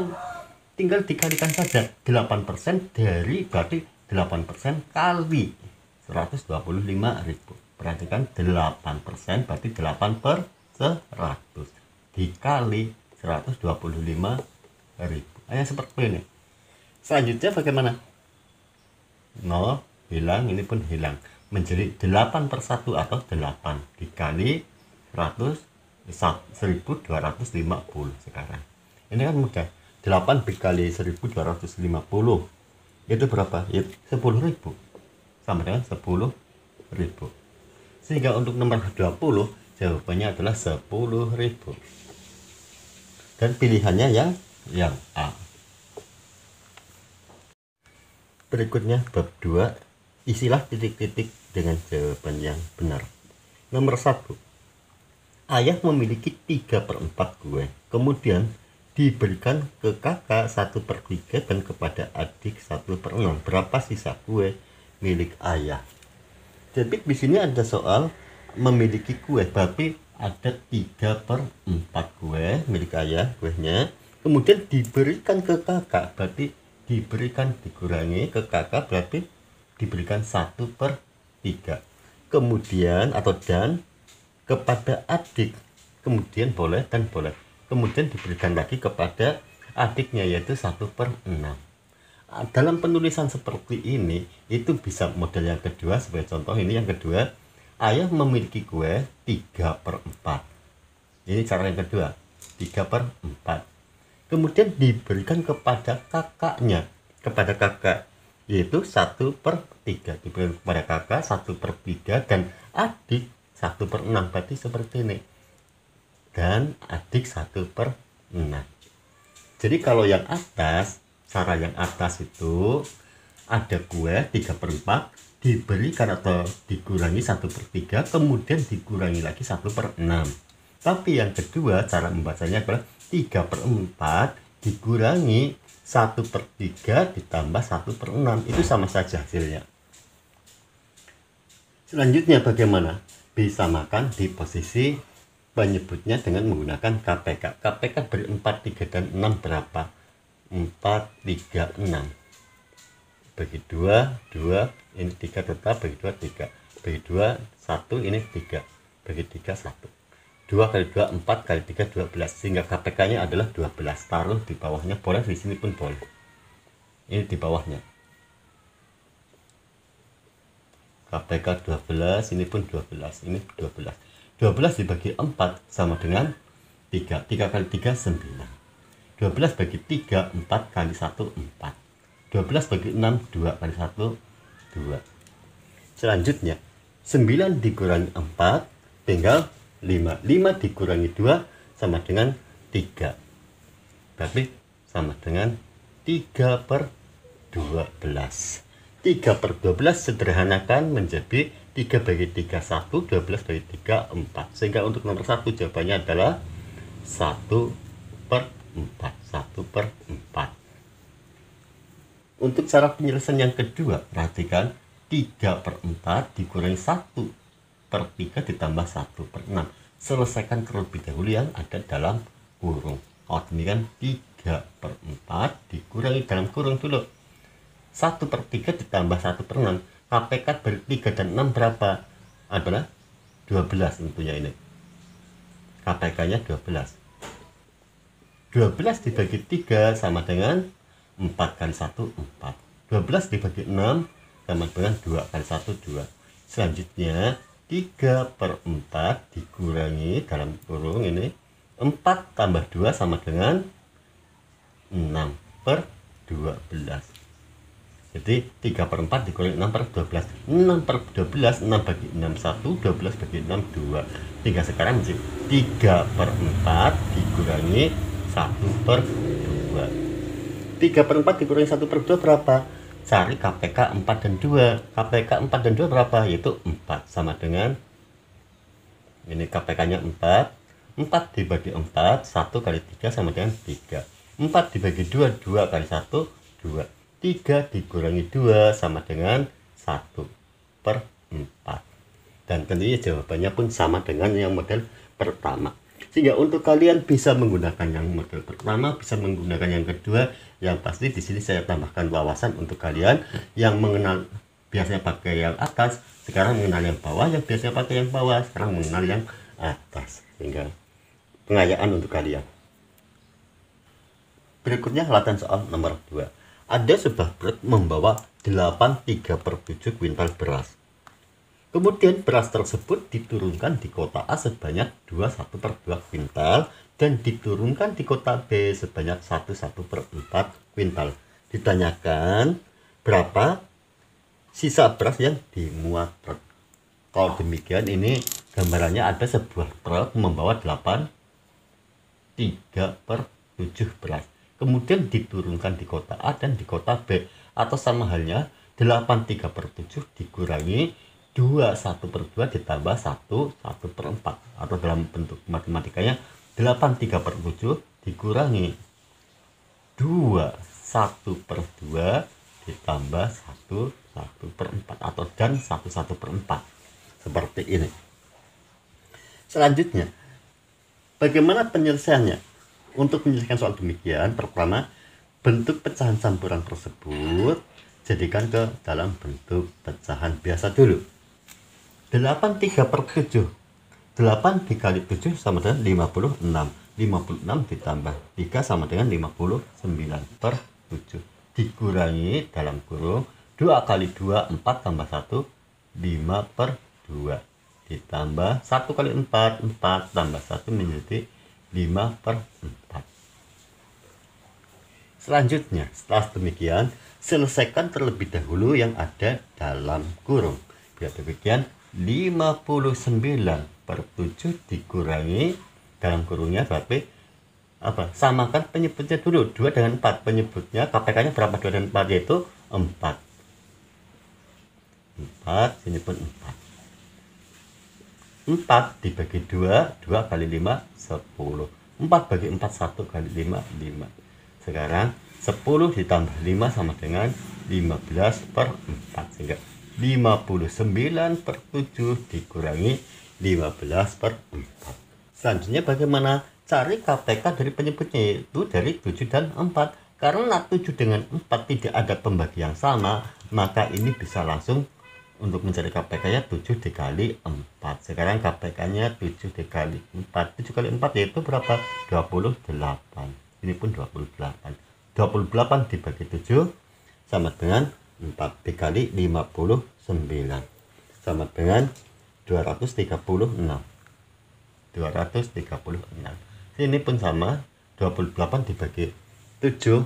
tinggal dikalikan saja. 8% dari berarti 8% kali 125.000. Perhatikan, 8% berarti 8 per 100 dikali 125.000. Hanya seperti ini. Selanjutnya bagaimana? 0 hilang, ini pun hilang, menjadi 8 per 1 atau 8 dikali 1250. Sekarang ini kan mudah. 8 dikali 1250 itu berapa? Ya, 10.000 sama dengan 10.000. Sehingga untuk nomor 20 jawabannya adalah 10.000. Dan pilihannya yang A. Berikutnya bab 2, isilah titik-titik dengan jawaban yang benar. Nomor 1, ayah memiliki 3/4 kue, kemudian diberikan ke kakak 1/3 dan kepada adik 1/6. Berapa sisa kue milik ayah? Jadi di sini ada soal memiliki kue, berarti ada 3/4 kue milik ayah, kuenya, kemudian diberikan ke kakak, berarti diberikan dikurangi ke kakak berarti diberikan 1/3. Kemudian atau dan kepada adik, kemudian boleh dan boleh, kemudian diberikan lagi kepada adiknya yaitu 1/6. Dalam penulisan seperti ini itu bisa model yang kedua. Sebagai contoh, ini yang kedua, ayah memiliki kue 3/4. Ini cara yang kedua, 3/4. Kemudian diberikan kepada kakaknya, kepada kakak, yaitu 1/3. Diberikan kepada kakak 1/3 dan adik 1/6. Berarti seperti ini. Dan adik 1/6. Jadi kalau yang atas, cara yang atas itu ada kue 3/4, diberikan atau dikurangi 1/3, kemudian dikurangi lagi 1/6. Tapi yang kedua cara membacanya adalah 3/4 dikurangi 1/3 ditambah 1/6. Itu sama saja hasilnya. Selanjutnya bagaimana? Disamakan di posisi penyebutnya dengan menggunakan KPK. KPK beri 4, 3, dan 6 berapa? 4, 3, 6. Bagi 2, 2, ini 3 tetap, bagi 2, 3. Bagi 2, 1, ini 3. Bagi 3, 1. 2 kali 2, 4 kali 3, 12. Sehingga KPK-nya adalah 12. Taruh di bawahnya, boleh di sini pun boleh. Ini di bawahnya. KPK 12, ini pun 12. Ini 12. 12 dibagi 4 sama dengan 3. 3 kali 3, 9. 12 bagi 3, 4 kali 1, 4. 12 bagi 6, 2 kali 1, 2. Selanjutnya, 9 dikurangi 4, tinggal 5. 5 dikurangi 2, sama dengan 3. Berarti sama dengan 3 per 12. 3 per 12 sederhanakan menjadi 3 bagi 3, 1. 12 bagi 3, 4. Sehingga untuk nomor 1 jawabannya adalah 1 per 4. 1 per 4. Untuk cara penyelesaian yang kedua, perhatikan 3 per 4 dikurangi 1 per 3 ditambah 1 per 6. Selesaikan terlebih dahulu yang ada dalam kurung. Oh, demikian 3 per 4 dikurangi dalam kurung dulu. 1 per 3 ditambah 1 per 6. KPK dari 3 dan 6 berapa? Adalah 12 tentunya ini. KPK-nya 12. 12 dibagi 3 sama dengan 4 kali 1, 4. 12 dibagi 6 sama dengan 2 kali 1, 2. Selanjutnya 3 per 4 dikurangi dalam kurung ini 4 tambah 2 sama dengan 6 per 12. Jadi 3 per 4 dikurangi 6 per 12. 6 per 12, 6 bagi 6 1, 12 bagi 6 2. 3 sekarang menjadi 3 per 4 dikurangi 1 per 2. 3 per 4 dikurangi 1 per 2 berapa? Cari KPK 4 dan 2. KPK 4 dan 2 berapa? Yaitu 4. Sama dengan ini KPK-nya 4. 4 dibagi 4, 1 kali 3 sama dengan 3. 4 dibagi 2, 2 kali 1, 2. 3 dikurangi 2 sama dengan 1 per 4. Dan tentunya jawabannya pun sama dengan yang model pertama. Sehingga untuk kalian bisa menggunakan yang model pertama, bisa menggunakan yang kedua. Yang pasti di sini saya tambahkan wawasan untuk kalian yang mengenal biasanya pakai yang atas, sekarang mengenal yang bawah, yang biasanya pakai yang bawah, sekarang mengenal yang atas. Sehingga pengayaan untuk kalian. Berikutnya latihan soal nomor 2. Ada sebuah truk membawa 8 3/7 kuintal beras. Kemudian beras tersebut diturunkan di kota A sebanyak 21/2 kuintal dan diturunkan di kota B sebanyak 11/4 kuintal. Ditanyakan berapa sisa beras yang dimuat truk. Kalau demikian ini gambarannya ada sebuah truk membawa 8 3/7 beras. Kemudian diturunkan di kota A dan di kota B, atau sama halnya 8 3/7 dikurangi 2 1/2 ditambah 1 1/4, atau dalam bentuk matematikanya 8 3/7 dikurangi 2 1/2 ditambah 1 1/4, atau dan 1 1/4 seperti ini. Selanjutnya, bagaimana penyelesaiannya? Untuk menyelesaikan soal demikian, pertama, bentuk pecahan campuran tersebut jadikan ke dalam bentuk pecahan biasa dulu. 8 3/7. 8 dikali 7 sama dengan 56. 56 ditambah 3 sama dengan 59/7. Dikurangi dalam kurung 2 kali 2, 4 tambah 1, 5/2. Ditambah 1 kali 4, 4 tambah 1 menjadi 5/4. Selanjutnya, setelah demikian, selesaikan terlebih dahulu yang ada dalam kurung. Bila demikian, 59/7 dikurangi dalam kurungnya berarti apa? Samakan penyebutnya dulu, 2 dengan 4. Penyebutnya KPK-nya berapa? 2 dan 4 yaitu 4. 4, sini pun 4. 4 dibagi 2, 2 kali 5, 10. 4 bagi 4, 1 kali 5, 5. Sekarang 10 ditambah 5 sama dengan 15/4. Sehingga 59/7 dikurangi 15/4. Selanjutnya bagaimana? Cari KPK dari penyebutnya, yaitu dari 7 dan 4. Karena 7 dengan 4 tidak ada pembagi yang sama, maka ini bisa langsung untuk mencari KPK-nya 7 dikali 4. Sekarang KPK-nya 7 dikali 4. 7 kali 4 yaitu berapa? 28. Ini pun 28. 28 dibagi 7 sama dengan 4 dikali 59. Sama dengan 236. 236. Ini pun sama, 28 dibagi 7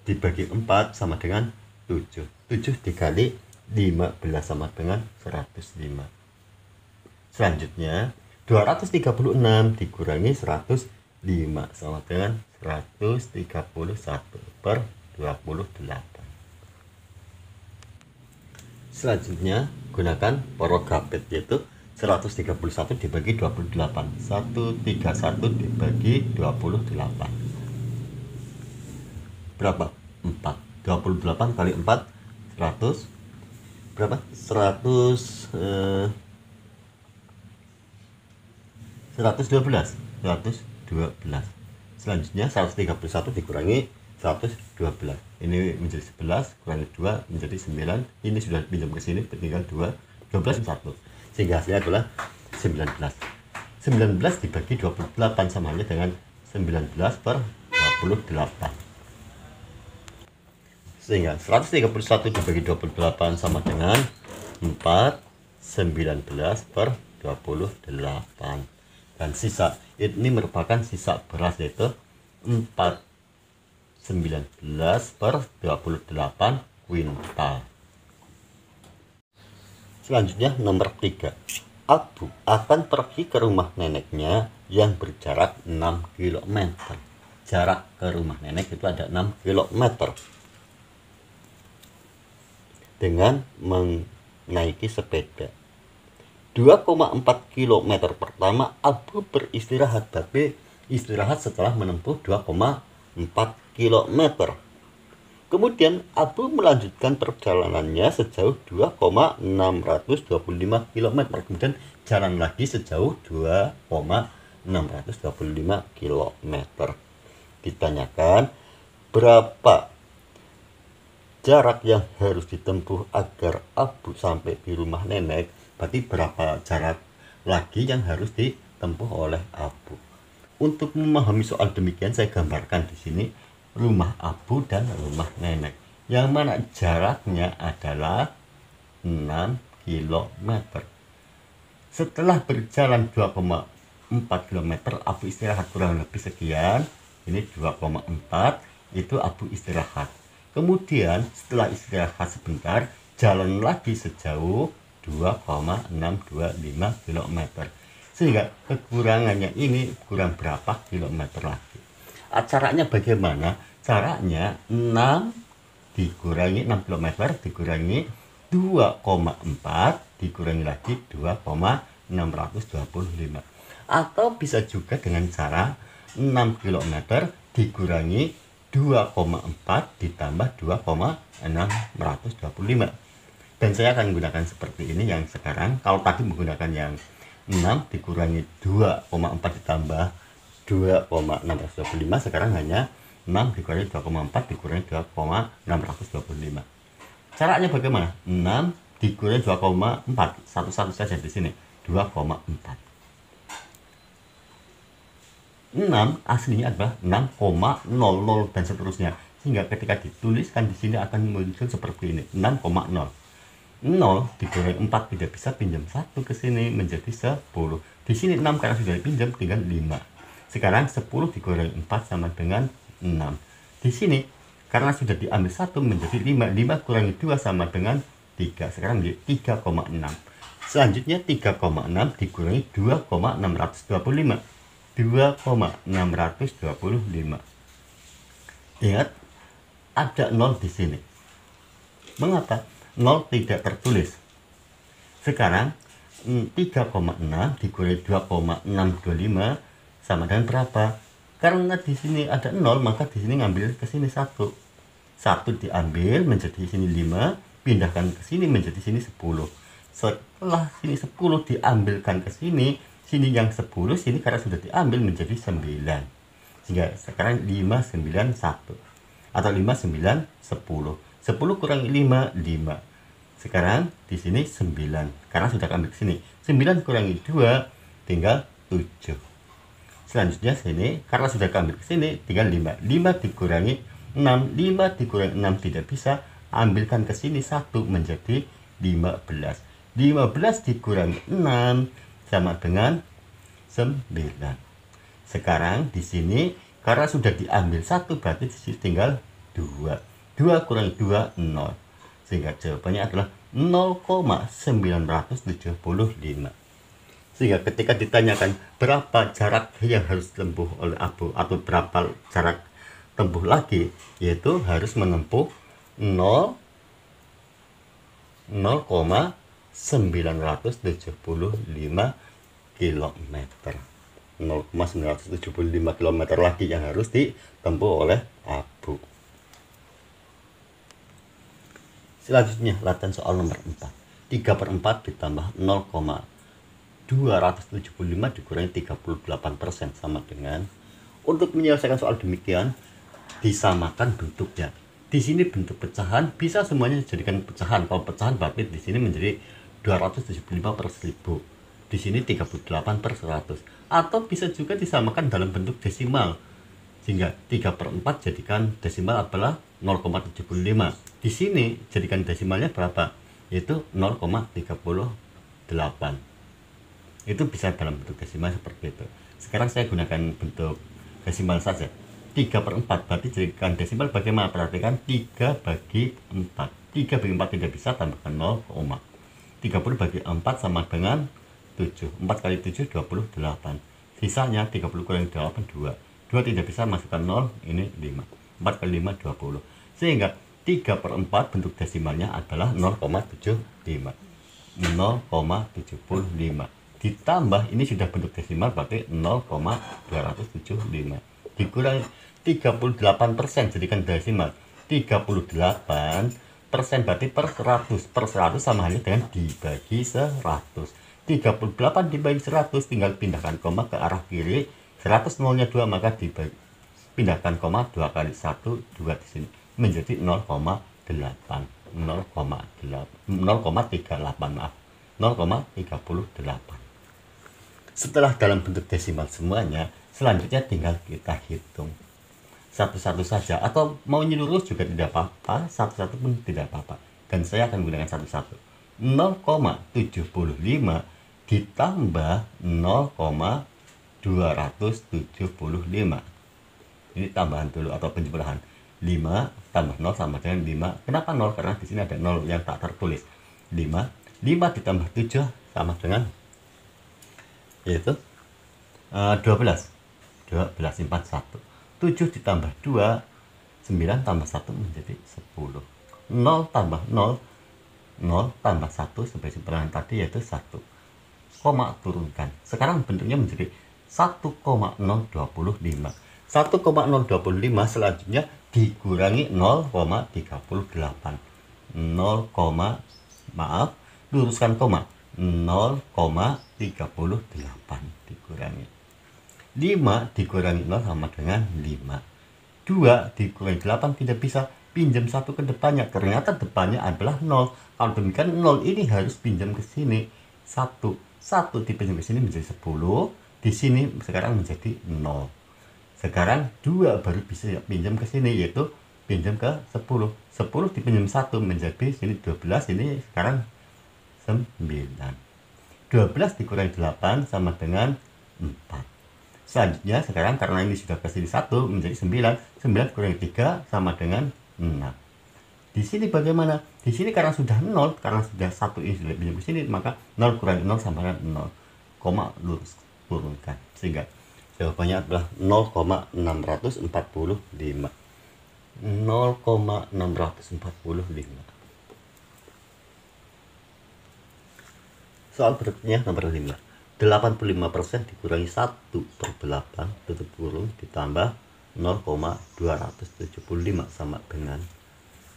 dibagi 4 sama dengan 7. 7 dikali 15 sama dengan 105. Selanjutnya 236 dikurangi 105 sama dengan 131 per 28. Selanjutnya gunakan porogapet, yaitu 131 dibagi 28. 131 dibagi 28 berapa? 4. 28 kali 4 100 berapa? 112. 112. Selanjutnya 131 dikurangi 112. Ini menjadi 11, kurangi 2 menjadi 9. Ini sudah pinjam ke sini, tinggal 2. 12 1. Sehingga hasilnya adalah 19. 19 dibagi 28 sama halnya dengan 19 per 28. Sehingga 131 dibagi 28 sama dengan 4, 19 per 28. Dan sisa ini merupakan sisa beras, yaitu 4, 19 per 28 kuintal. Selanjutnya nomor 3. Abu akan pergi ke rumah neneknya yang berjarak 6 km. Jarak ke rumah nenek itu ada 6 km. Dengan menaiki sepeda 2,4 km pertama Abu beristirahat, tapi istirahat setelah menempuh 2,4 km. Kemudian Abu melanjutkan perjalanannya sejauh 2,625 km. Kemudian jalan lagi sejauh 2,625 km. Ditanyakan berapa jarak yang harus ditempuh agar Abu sampai di rumah nenek, berarti berapa jarak lagi yang harus ditempuh oleh Abu. Untuk memahami soal demikian, saya gambarkan di sini rumah Abu dan rumah nenek, yang mana jaraknya adalah 6 km. Setelah berjalan 2,4 km, Abu istirahat kurang lebih sekian. Ini 2,4, itu Abu istirahat. Kemudian setelah istirahat sebentar, jalan lagi sejauh 2,625 km. Sehingga kekurangannya ini kurang berapa kilometer lagi. Caranya bagaimana? Caranya 6 dikurangi 6 km dikurangi 2,4 dikurangi lagi 2,625. Atau bisa juga dengan cara 6 km dikurangi 2,4 ditambah 2,625. Dan saya akan menggunakan seperti ini yang sekarang. Kalau tadi menggunakan yang 6 dikurangi 2,4 ditambah 2,625, sekarang hanya 6 dikurangi 2,4 dikurangi 2,625. Caranya bagaimana? 6 dikurangi 2,4, satu-satu saja di sini, 2,4. 6 aslinya adalah 6,00 dan seterusnya, sehingga ketika dituliskan di sini akan muncul seperti ini, 6,0. 0 dikurangi 4 tidak bisa, pinjam 1 ke sini menjadi 10. Di sini 6 karena sudah dipinjam tinggal 5. Sekarang 10 dikurangi 4 sama dengan 6. Di sini karena sudah diambil 1 menjadi 5. 5 kurangi 2 sama dengan 3. Sekarang menjadi 3,6. Selanjutnya 3,6 dikurangi 2,625. 2,625. Ingat, ada 0 di sini. Mengapa 0 tidak tertulis? Sekarang 3,6 dikurangi 2,625 sama dengan berapa? Karena di sini ada 0, maka di sini ngambil ke sini 1. 1 diambil menjadi sini 5, pindahkan ke sini menjadi sini 10. Setelah sini 10 diambilkan ke sini, sini yang 10, sini karena sudah diambil menjadi 9. Sehingga sekarang 591 atau 59 10. 10 kurangi 5 5. Sekarang di sini 9 karena sudah ambil ke sini. 9 kurangi 2 tinggal 7. Selanjutnya sini karena sudah ambil ke sini tinggal 5. 5 dikurangi 6. 5 dikurangi 6 tidak bisa, ambilkan ke sini 1 menjadi 15. 15 dikurangi 6 sama dengan 9. Sekarang di sini karena sudah diambil 1 berarti di sini tinggal 2. 2 kurangi 2 0. Sehingga jawabannya adalah 0,975. Sehingga ketika ditanyakan berapa jarak yang harus ditempuh oleh Abu atau berapa jarak tempuh lagi, yaitu harus menempuh 0,975 km. 0,975 km lagi yang harus ditempuh oleh Abu. Selanjutnya latihan soal nomor 4. 3/4 ditambah 0,275 dikurangi 38% sama dengan. Untuk menyelesaikan soal demikian, disamakan bentuknya. Di sini bentuk pecahan bisa semuanya dijadikan pecahan. Kalau pecahan berarti di sini menjadi 275 per 1000. Di sini 38 per 100. Atau bisa juga disamakan dalam bentuk desimal. Sehingga 3/4 jadikan desimal adalah 0,75. Di sini jadikan desimalnya berapa? Yaitu 0,38. Itu bisa dalam bentuk desimal seperti itu. Sekarang saya gunakan bentuk desimal saja. 3/4 berarti jadikan desimal bagaimana? Perhatikan 3 bagi 4. 3 bagi 4 tidak bisa, tambahkan 0, 30 bagi 4 sama dengan 7. 4 kali 7 28. Sisanya 30 kurangi 8 2. 2 tidak bisa, masukkan 0, ini 5. 4 kali 5 20. Sehingga 3/4 bentuk desimalnya adalah 0,75. 0,75 ditambah ini sudah bentuk desimal berarti 0,275 dikurangi 38% jadikan desimal. 38% berarti per 100. Per 100 sama halnya dengan dibagi 100. 38 dibagi 100 tinggal pindahkan koma ke arah kiri. 100 nolnya 2 maka dibagi pindahkan koma 2 kali 1 2 di sini menjadi 0,8 0,38 maaf 0,38. Setelah dalam bentuk desimal semuanya, selanjutnya tinggal kita hitung satu-satu saja, atau mau nyeluruh juga tidak apa-apa, satu-satu pun tidak apa-apa, dan saya akan menggunakan satu-satu. 0,75 ditambah 0,275. Ini tambahan dulu atau penjumlahan. 5 tambah 0 sama dengan 5. Kenapa 0? Karena di sini ada 0 yang tak tertulis. 5 ditambah 7 sama dengan yaitu 12 simpan 1. 7 ditambah 2 9 tambah 1 menjadi 10. 0 tambah 0 tambah 1 sampai simpanan tadi yaitu 1. Koma turunkan. Sekarang bentuknya menjadi 1,025. 1,025 selanjutnya dikurangi 0,38. 0, luruskan koma. 0,38 dikurangi 5 dikurangi 0 sama dengan 5. 2 dikurangi 8 tidak bisa, pinjam 1 ke depannya, ternyata depannya adalah 0. Kalau demikian 0 ini harus pinjam ke sini 1 dipinjam ke sini menjadi 10. Di sini sekarang menjadi 0. Sekarang 2 baru bisa pinjam ke sini, yaitu pinjam ke 10 dipinjam 1 menjadi sini 12. Ini sekarang 9. 12 dikurangi 8 sama dengan 4. Selanjutnya sekarang karena ini sudah ke sini 1 menjadi 9. 9 kurangi 3 sama dengan 6. Di sini bagaimana? Di sini karena sudah 0, karena sudah 1 ini sudah pinjam ke sini, maka 0 kurangi 0 sama dengan 0. Koma lurus turunkan. Sehingga jawabannya adalah 0,645. 0,645. Soal berikutnya nomor 5. 85% dikurangi 1/8 tutup kurung ditambah 0,275 sama dengan.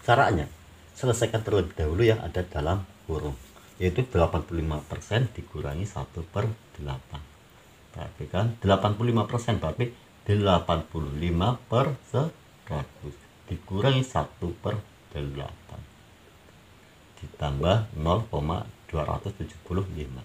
Caranya, selesaikan terlebih dahulu yang ada dalam kurung, yaitu 85% dikurangi 1/8. Perhatikan 85% berarti 85 per 100 dikurangi 1/8 ditambah 0,275.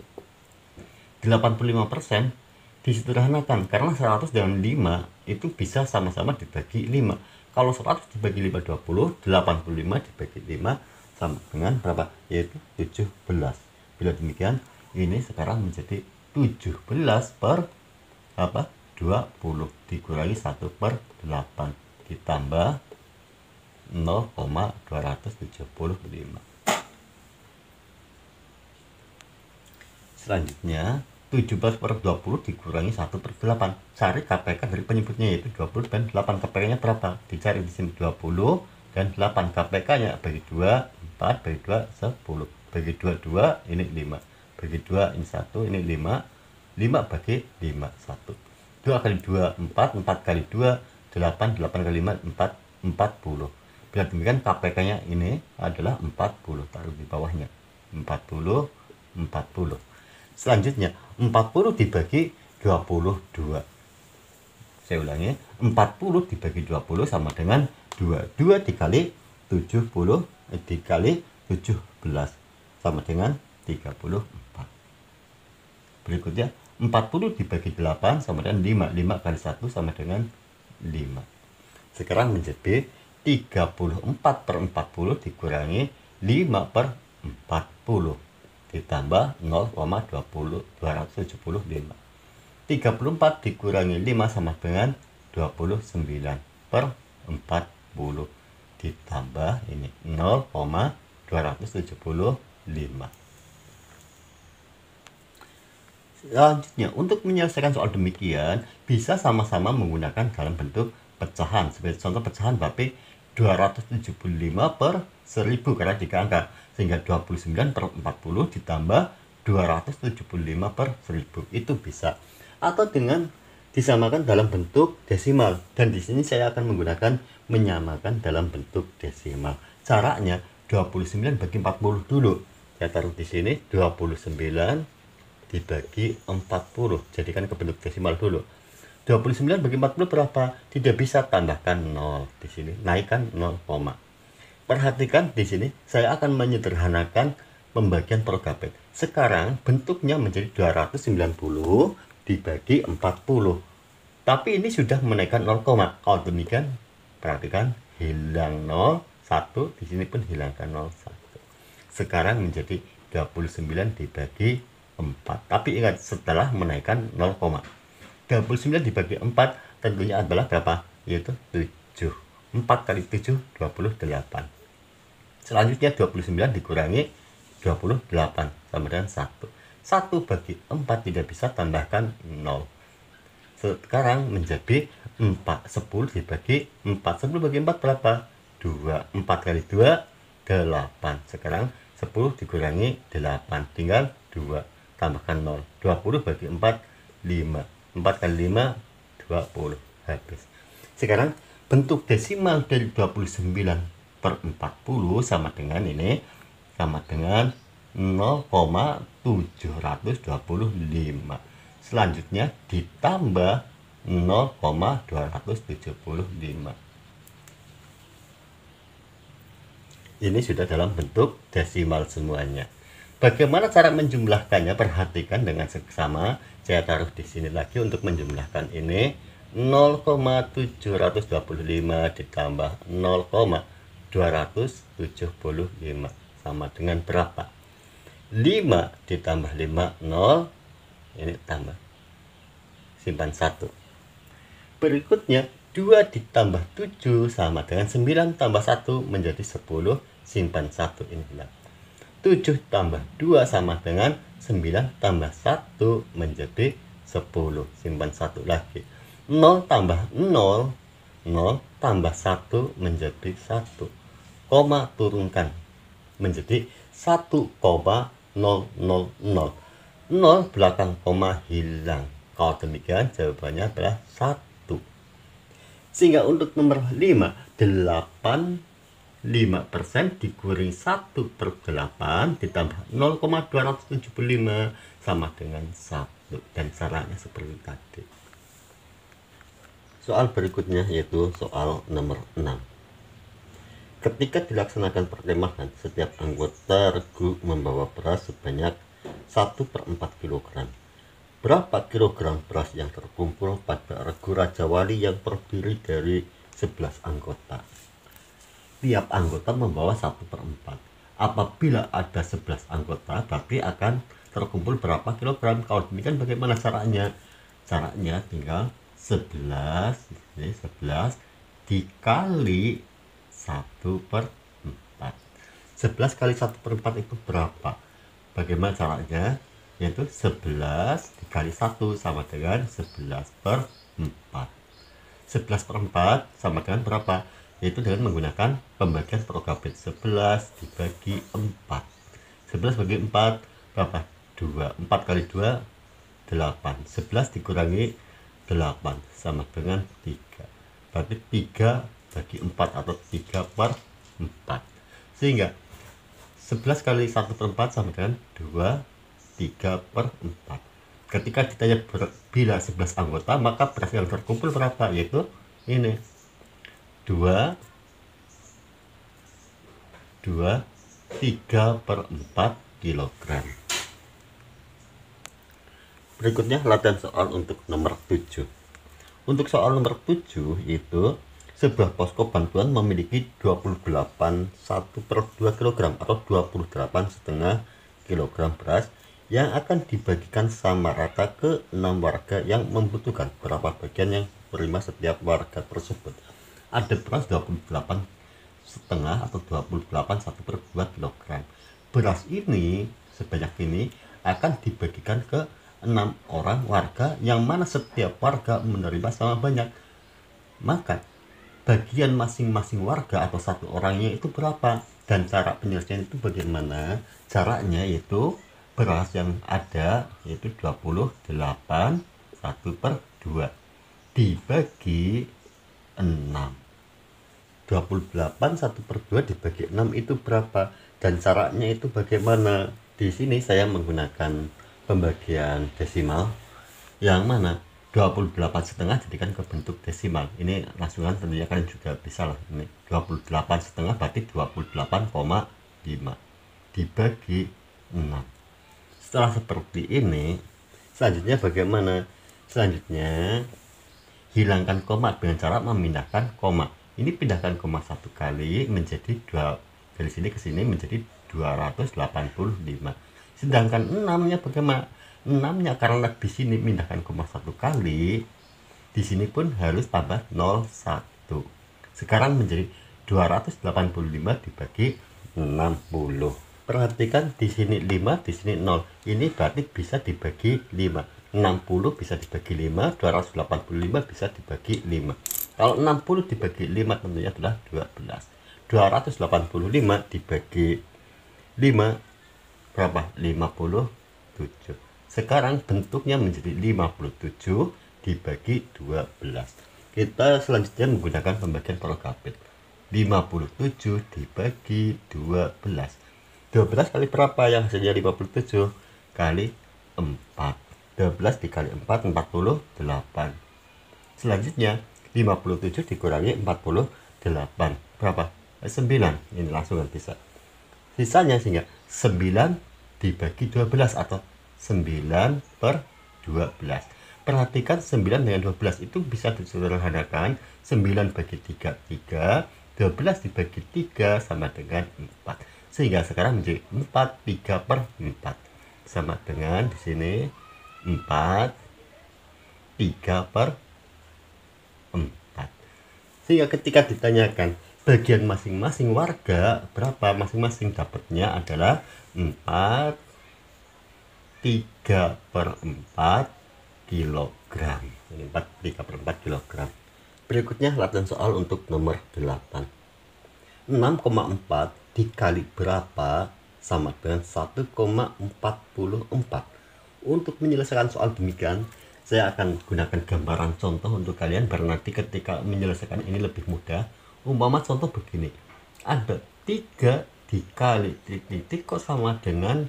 85% disederhanakan karena 100 dengan 5 itu bisa sama-sama dibagi 5. Kalau 100 dibagi 5 20, 85 dibagi 5 sama dengan berapa? Yaitu 17. Bila demikian, ini sekarang menjadi 17 per 20. 20 dikurangi 1/8 ditambah 0,275. Selanjutnya 17/20 dikurangi 1/8. Cari KPK dari penyebutnya, yaitu 20 dan 8. KPK-nya berapa? Dicari di sini 20 dan 8. KPK-nya bagi 2 4, bagi 2 10, bagi 2 2, ini 5, bagi 2 ini 1, ini 5, 5 bagi 5 1. 2 kali 2 4, 4 kali 2 8, 8 kali 5 4, 40. Bila demikian KPK-nya ini adalah 40, taruh di bawahnya 40 40. Selanjutnya 40 dibagi 22. Saya ulangi, 40 dibagi 20 sama dengan 2. 2 dikali 70 dikali 17 sama dengan 34. Berikutnya 40 dibagi 8 sama dengan 5. 5 kali 1 sama dengan 5. Sekarang menjadi 34/40 dikurangi 5/40 ditambah 0,275. 34 dikurangi 5 sama dengan 29/40 ditambah ini 0,275. Selanjutnya, untuk menyelesaikan soal demikian bisa sama-sama menggunakan dalam bentuk pecahan. Sebagai contoh pecahan berarti 275/1000 karena 3 angka, sehingga 29/40 ditambah 275/1000 itu bisa. Atau dengan disamakan dalam bentuk desimal, dan di sini saya akan menggunakan menyamakan dalam bentuk desimal. Caranya 29 bagi 40 dulu. Saya taruh di sini 29 dibagi 40, jadikan ke bentuk desimal dulu. 29 bagi 40 berapa? Tidak bisa, tambahkan 0 di sini, naikkan 0, perhatikan di sini saya akan menyederhanakan pembagian progapet. Sekarang bentuknya menjadi 290 dibagi 40. Tapi ini sudah menaikkan 0, kalau demikian perhatikan hilang 0, 1, di sini pun hilangkan 0, 1. Sekarang menjadi 29 dibagi 4. Tapi ingat, setelah menaikkan 0, 29 dibagi 4 tentunya adalah berapa? Yaitu 7. 4 kali 7, 28. Selanjutnya 29 dikurangi 28 sama dengan 1. 1 bagi 4 tidak bisa, tambahkan 0. Sekarang menjadi 4. 10 dibagi 4. 10 bagi 4 berapa? 2. 4 kali 2, 8. Sekarang 10 dikurangi 8, tinggal 2. Tambahkan 0. 20 bagi 4, 5. 4 kali 5, 20. Habis. Sekarang bentuk desimal dari 29/40 sama dengan ini, sama dengan 0,725. Selanjutnya ditambah 0,275. Ini sudah dalam bentuk desimal semuanya. Bagaimana cara menjumlahkannya? Perhatikan dengan seksama. Saya taruh di sini lagi untuk menjumlahkan ini. 0,725 ditambah 0,275 sama dengan berapa? 5 ditambah 5, 0. Ini tambah, simpan 1. Berikutnya 2 ditambah 7 sama dengan 9 tambah 1 menjadi 10, simpan 1, ini hilang. 7 tambah 2 sama dengan 9 tambah 1 menjadi 10, simpan 1 lagi. 0 tambah 0, 0 tambah 1 menjadi 1, koma turunkan menjadi 1,000. 0 belakang koma hilang. Kalau demikian jawabannya adalah 1. Sehingga untuk nomor 5, 85% dikurangi 1/8 ditambah 0,275 sama dengan 1. Dan caranya seperti tadi. Soal berikutnya yaitu soal nomor 6. Ketika dilaksanakan perkemahan, setiap anggota regu membawa beras sebanyak 1/4 kg. Berapa kilogram beras yang terkumpul pada regu Raja Wali yang terdiri dari 11 anggota? Tiap anggota membawa 1/4. Apabila ada 11 anggota, berarti akan terkumpul berapa kilogram? Kalau demikian bagaimana caranya? Caranya tinggal 11, ini 11 dikali 1/4. 11 kali 1/4 itu berapa? Bagaimana caranya? Yaitu 11 dikali 1 sama dengan 11/4. 11/4 sama dengan berapa? Yaitu dengan menggunakan pembagian Prokabit. 11 dibagi 4. 11 bagi 4 berapa? 2. 4 kali 2 8. 11 dikurangi 8 sama dengan 3. Berarti 3 bagi 4 atau 3/4. Sehingga 11 kali 1/4 sama dengan 2 3/4. Ketika ditanya bila 11 anggota, maka beras yang terkumpul berapa? Yaitu ini 2 3/4 kilogram. Berikutnya latihan soal untuk nomor 7. Untuk soal nomor 7 itu sebuah posko bantuan memiliki 28 1/2 kg atau 28,5 kg beras yang akan dibagikan sama rata ke 6 warga yang membutuhkan. Berapa bagian yang menerima setiap warga tersebut? Ada beras 28,5 atau 28 1/2 kg. Beras ini sebanyak ini akan dibagikan ke 6 orang warga yang mana setiap warga menerima sama banyak. Maka bagian masing-masing warga atau satu orangnya itu berapa? Dan cara penyelesaian itu bagaimana? Caranya yaitu beras yang ada yaitu 28 1/2 dibagi 6. 28 1/2 dibagi 6 itu berapa? Dan caranya itu bagaimana? Di sini saya menggunakan pembagian desimal yang mana 28,5 jadikan ke bentuk desimal. Ini langsungan tentunya kalian juga bisa lah. Ini 28,5 berarti 28,5 dibagi 6. Setelah seperti ini, selanjutnya bagaimana? Selanjutnya hilangkan koma dengan cara memindahkan koma. Ini pindahkan koma satu kali menjadi 2, dari sini ke sini menjadi 285. Sedangkan 6-nya bagaimana? 6-nya karena di sini pindahkan koma satu kali, di sini pun harus tambah 01. Sekarang menjadi 285 dibagi 60. Perhatikan di sini 5, di sini 0. Ini berarti bisa dibagi 5. 60 bisa dibagi 5, 285 bisa dibagi 5. Kalau 60 dibagi 5 tentunya adalah 12. 285 dibagi 5 berapa? 57. Sekarang bentuknya menjadi 57 dibagi 12. Kita selanjutnya menggunakan pembagian Prokabit. 57 dibagi 12. 12 kali berapa yang hasilnya 57? Kali 4. 12 dikali 4, 48. Selanjutnya 57 dikurangi 48. Berapa? 9. Ini langsung bisa. Sisanya sehingga 9 dibagi 12 atau 9/12. Perhatikan 9 dengan 12 itu bisa disederhanakan. 9 bagi 3, 3. 12 dibagi 3 sama dengan 4. Sehingga sekarang menjadi 4 3/4. Sama dengan di sini 4 3/4. Sehingga ketika ditanyakan bagian masing-masing warga berapa, masing-masing dapatnya adalah 4 3/4 kilogram. Ini 4 3/4 kilogram. Berikutnya latihan soal untuk nomor 8. 6,4 dikali berapa sama dengan 1,44. Untuk menyelesaikan soal demikian, saya akan gunakan gambaran contoh untuk kalian biar nanti ketika menyelesaikan ini lebih mudah. Umpama contoh begini, ada 3 dikali titik kok sama dengan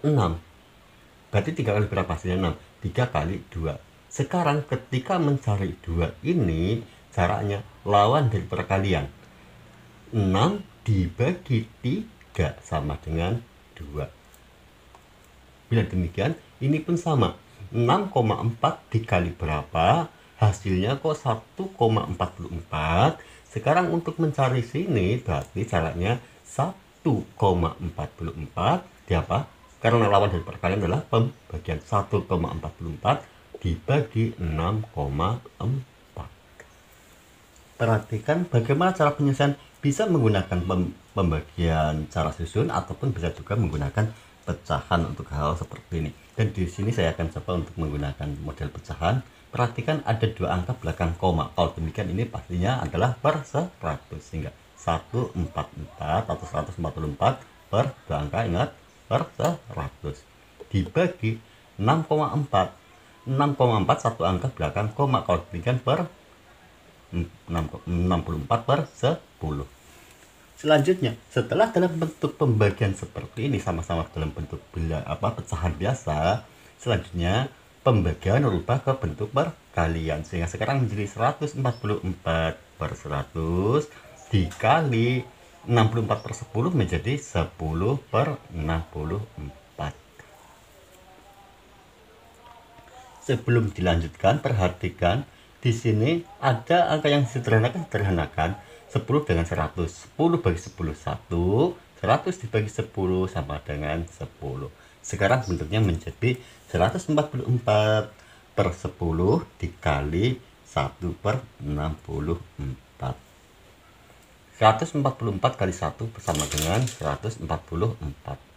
6. Berarti 3 kali berapa hasilnya? 6. 3 kali 2. Sekarang ketika mencari 2 ini, caranya lawan dari perkalian. 6 dibagi 3 sama dengan 2. Bila demikian, ini pun sama. 6,4 dikali berapa? Hasilnya kok 1,44. Sekarang untuk mencari sini, berarti caranya 1,44 di apa? Karena lawan dari perkalian adalah pembagian. 1,44 dibagi 6,4. Perhatikan bagaimana cara penyelesaian. Bisa menggunakan pembagian cara susun ataupun bisa juga menggunakan pecahan untuk hal seperti ini. Dan di sini saya akan coba untuk menggunakan model pecahan. Perhatikan ada dua angka belakang koma. Kalau demikian ini pastinya adalah per 100, sehingga 144 atau 144 per dua angka, ingat, per 100 dibagi 6,4. 6,4 satu angka belakang koma. Kalau demikian per 64 per 10. Selanjutnya, setelah dalam bentuk pembagian seperti ini sama-sama dalam bentuk pecahan biasa, selanjutnya pembagian rubah ke bentuk perkalian, sehingga sekarang menjadi 144 per 100 dikali 64 per 10 menjadi 10 per 64. Sebelum dilanjutkan, perhatikan di sini ada angka yang sederhanakan 10 dengan 100. 10 bagi 10 1, 100 dibagi 10 sama dengan 10. Sekarang bentuknya menjadi 144 per 10 dikali 1 per 64. 144 kali 1 bersama dengan 144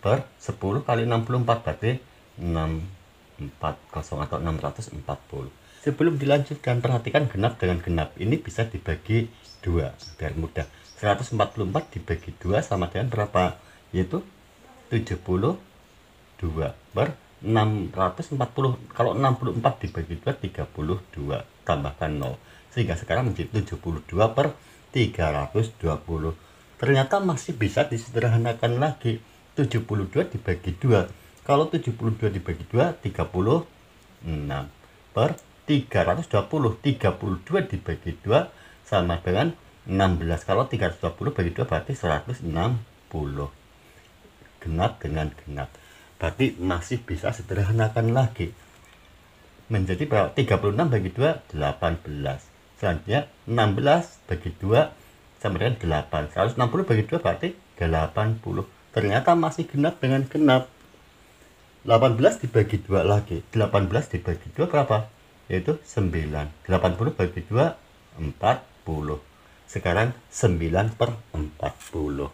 per 10 kali 64 berarti 640 atau 640. Sebelum dilanjutkan, perhatikan genap dengan genap. Ini bisa dibagi 2 biar mudah. 144 dibagi 2 sama dengan berapa? Yaitu 72 per 640. Kalau 64 dibagi 2, 32. Tambahkan 0. Sehingga sekarang menjadi 72 per 320. Ternyata masih bisa disederhanakan lagi. 72 dibagi 2. Kalau 72 dibagi 2, 36 per 320. 32 dibagi 2 sama dengan 16. Kalau 320 bagi 2 berarti 160. Genap dengan genap. Berarti masih bisa sederhanakan lagi. Menjadi berapa? 36 bagi 2, 18. Selanjutnya 16 bagi 2 sama dengan 8. 160 bagi 2 berarti 80. Ternyata masih genap dengan genap. 18 dibagi 2 lagi. 18 dibagi 2 berapa? Yaitu 9. 80 bagi 2, 40. Sekarang 9 per 40.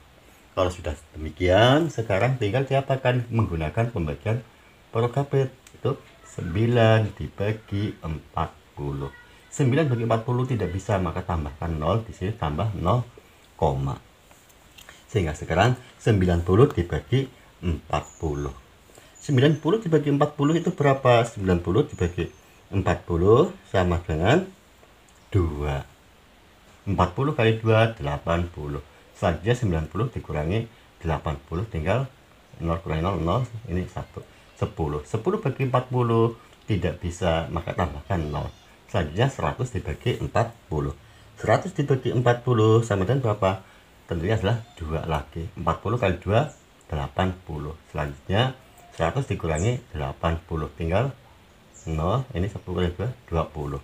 Kalau sudah demikian, sekarang tinggal diapakan? Menggunakan pembagian Prokabet. Itu 9 dibagi 40. 9 bagi 40 tidak bisa, maka tambahkan 0. Di sini tambah 0, sehingga sekarang 90 dibagi 40. 90 dibagi 40 itu berapa? 90 dibagi 40 sama dengan 2. 40 kali 2, 80. Selanjutnya 90 dikurangi 80, tinggal 0 kurangi 0, 0. Ini 1. 10. 10 bagi 40 tidak bisa, maka tambahkan 0. Selanjutnya 100 dibagi 40. 100 dibagi 40 sama dengan berapa? Tentunya adalah 2 lagi. 40 kali 2, 80. Selanjutnya 100 dikurangi 80, tinggal 0. Ini 10 kali 2, 20.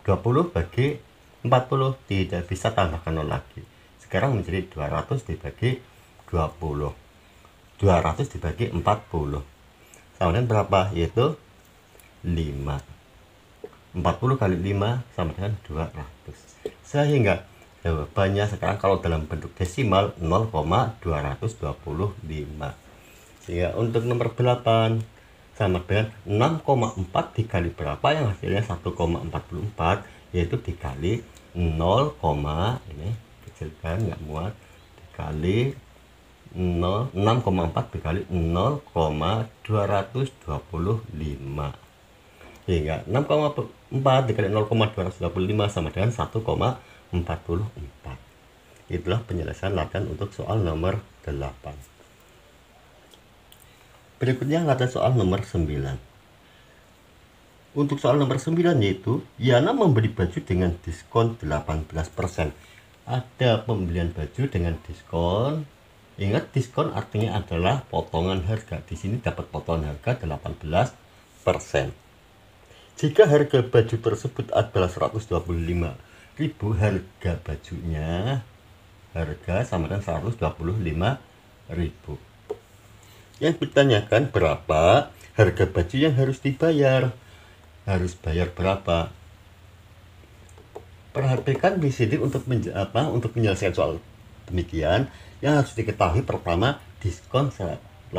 20 bagi 40 tidak bisa, tambahkan 0 lagi. Sekarang menjadi 200 dibagi 20. 200 dibagi 40 sama dengan berapa? Yaitu 5. 40 kali 5 sama dengan 200. Sehingga jawabannya sekarang kalau dalam bentuk desimal 0,225. Sehingga untuk nomor 8 sama dengan 6,4 dikali berapa, yang hasilnya 1,44, yaitu dikali 0, ini kecilkan nggak muat, dikali 0, 6,4 dikali 0,225. Sehingga 6,4 dikali 0,225 sama dengan 1,44. Itulah penyelesaian latihan untuk soal nomor 8. Berikutnya latihan soal nomor 9. Untuk soal nomor 9 yaitu Yana membeli baju dengan diskon 18%. Ada pembelian baju dengan diskon. Ingat, diskon artinya adalah potongan harga. Di sini dapat potongan harga 18%. Jika harga baju tersebut adalah 125.000, harga bajunya sama dengan 125.000. Yang ditanyakan berapa harga baju yang harus dibayar. harus bayar berapa. Perhatikan di sini untuk menyelesaikan soal demikian, yang harus diketahui pertama diskon 18%.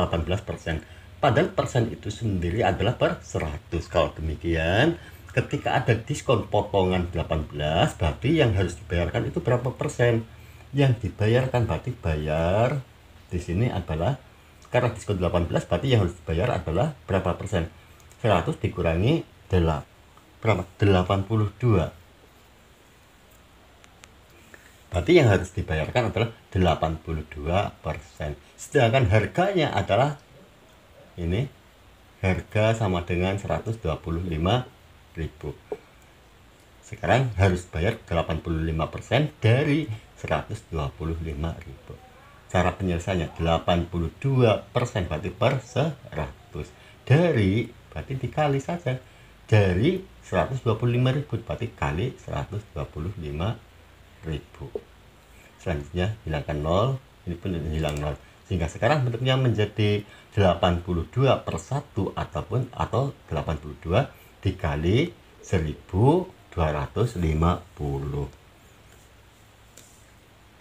Padahal persen itu sendiri adalah per 100. Kalau demikian, ketika ada diskon potongan 18, berarti yang harus dibayarkan itu berapa persen? Yang dibayarkan berarti bayar di sini adalah, karena diskon 18 berarti yang harus dibayar adalah berapa persen? 100 dikurangi 82. Berarti yang harus dibayarkan adalah 82%. Sedangkan harganya adalah ini, harga sama dengan 125.000. Sekarang harus bayar 85% dari 125.000. Cara penyelesaiannya 82% berarti per 100. Dari berarti dikali saja. Dari 125.000 berarti kali 125.000. Selanjutnya hilangkan 0, ini pun hilang 0. Sehingga sekarang bentuknya menjadi 82/1 atau 82 dikali 1250.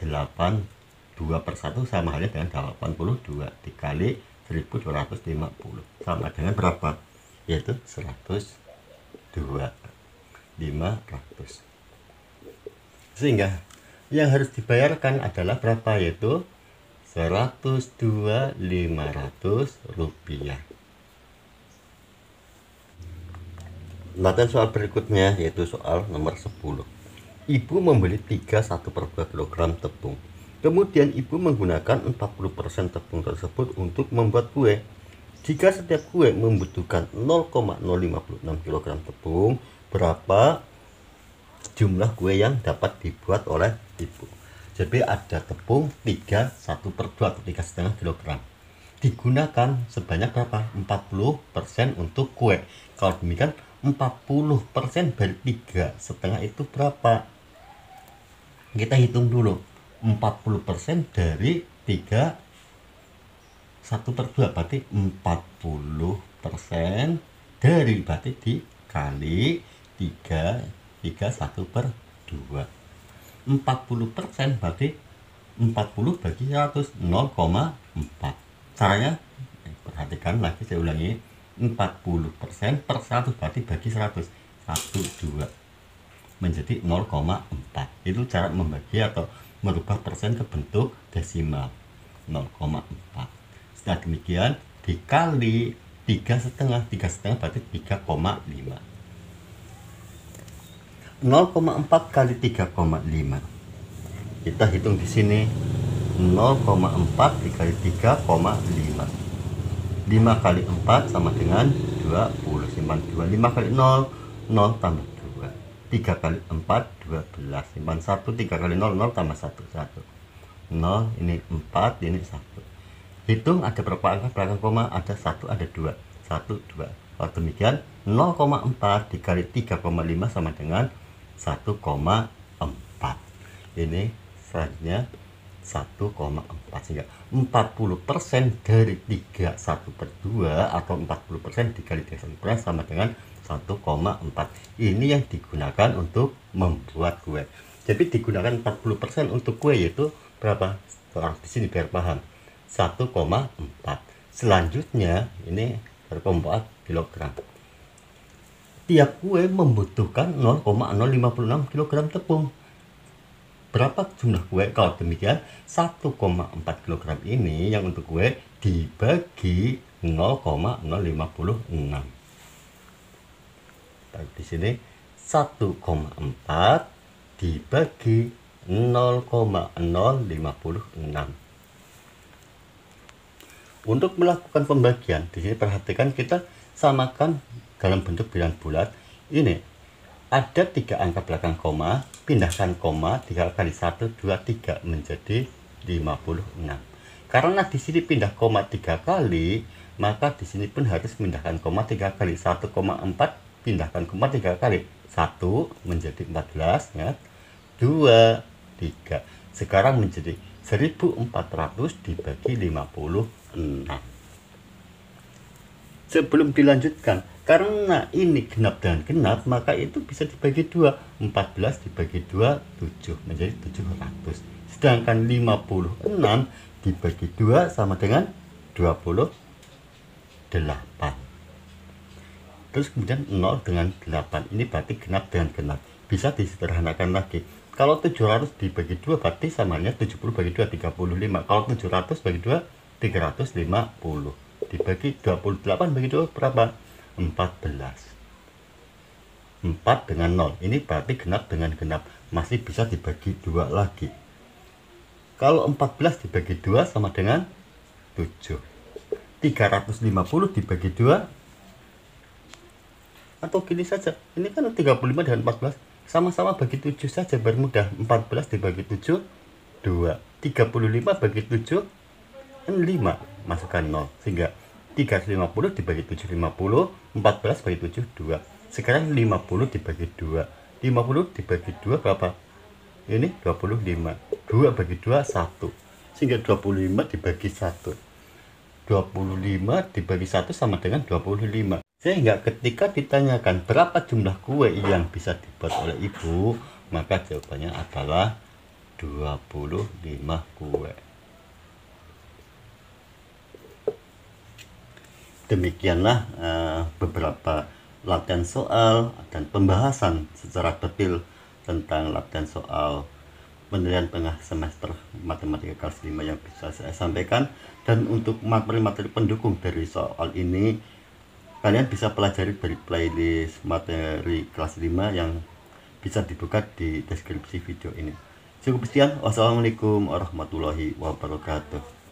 82/1 sama halnya dengan 82 dikali 1250 sama dengan berapa? Yaitu 102.500. Sehingga yang harus dibayarkan adalah berapa? Yaitu 102.500 rupiah. Latihan soal berikutnya yaitu soal nomor 10. Ibu membeli 1/2 kg tepung. Kemudian ibu menggunakan 40% tepung tersebut untuk membuat kue. Jika setiap kue membutuhkan 0,056 kg tepung, berapa jumlah kue yang dapat dibuat oleh ibu? Jadi ada tepung 1/2 atau 3,5 kg. Digunakan sebanyak berapa? 40% untuk kue. Kalau demikian 40% dari 3,5 itu berapa? Kita hitung dulu. 40% dari 1/2 berarti 40% dari, berarti dikali 3/1/2. 40% berarti 40 bagi 100, 0,4. Caranya perhatikan lagi, saya ulangi, 40% per 100 berarti bagi 100, 12 menjadi 0,4. Itu cara membagi atau merubah persen ke bentuk desimal, 0,4. Setelah demikian dikali 3,5 berarti 3,5. 0,4 kali 3,5. Kita hitung di sini 0,4 dikali 3,5. 5 kali 4 sama dengan 20. Simpan 2. 5 kali 0, 0 tambah 2. 3 kali 4, 12. Simpan 1. 3 kali 0, 0 tambah 1, 1. 0, ini 4, ini 1. Hitung ada berapa angka belakang koma? Ada 1, ada 2. 1, 2. Kalau demikian 0,4 dikali 3,5 sama dengan 1,4. Ini selanjutnya 1,4. Sehingga 40% dari 3/1/2 atau 40% dikali 3/1/2 sama dengan 1,4. Ini yang digunakan untuk membuat kue. Jadi digunakan 40% untuk kue, yaitu berapa? Sekarang di sini biar paham. 1,4. Selanjutnya ini 1,4 kg. Tiap kue membutuhkan 0,056 kg tepung. Berapa jumlah kue? Kalau demikian 1,4 kg ini yang untuk kue dibagi 0,056. Di sini 1,4 dibagi 0,056. Untuk melakukan pembagian, di sini perhatikan kita samakan dalam bentuk bilangan bulat. Ini ada 3 angka belakang koma, pindahkan koma 3 kali 1, 2, 3 menjadi 56. Karena di sini pindah koma 3 kali, maka di sini pun harus pindahkan koma 3 kali. 1,4 pindahkan koma 3 kali. 1 menjadi 14, ya. 2, 3. Sekarang menjadi 1400 dibagi 56. sebelum dilanjutkan, karena ini genap dan genap, maka itu bisa dibagi 2. 14 dibagi 2, 7, menjadi 700. Sedangkan 56 dibagi 2 sama dengan 28. Terus kemudian 0 dengan 8, ini berarti genap dengan genap. Bisa disederhanakan lagi. Kalau 700 dibagi 2 berarti samanya 70 bagi 2, 35. Kalau 700 bagi 2, 350. Dibagi 28 bagi 2 berapa? 14. 4 dengan 0, ini berarti genap dengan genap. Masih bisa dibagi 2 lagi. Kalau 14 dibagi 2 sama dengan 7. 350 dibagi 2, atau gini saja, ini kan 35 dan 14 sama-sama bagi 7 saja, bermudah. 14 dibagi 7, 2. 35 bagi 7 kan 5, masukkan 0, sehingga 350 dibagi 7, 50. 14 bagi 7, 2. Sekarang 50 dibagi 2, 50 dibagi 2 berapa? Ini 25. 2 bagi 2, 1, sehingga 25 dibagi 1, 25 dibagi 1 sama dengan 25. Sehingga ketika ditanyakan berapa jumlah kue yang bisa dibuat oleh ibu, maka jawabannya adalah 25 kue. Demikianlah beberapa latihan soal dan pembahasan secara detail tentang latihan soal penilaian tengah semester matematika kelas 5 yang bisa saya sampaikan. Dan untuk materi-materi pendukung dari soal ini, kalian bisa pelajari dari playlist materi kelas 5 yang bisa dibuka di deskripsi video ini. Cukup sekian. Wassalamualaikum warahmatullahi wabarakatuh.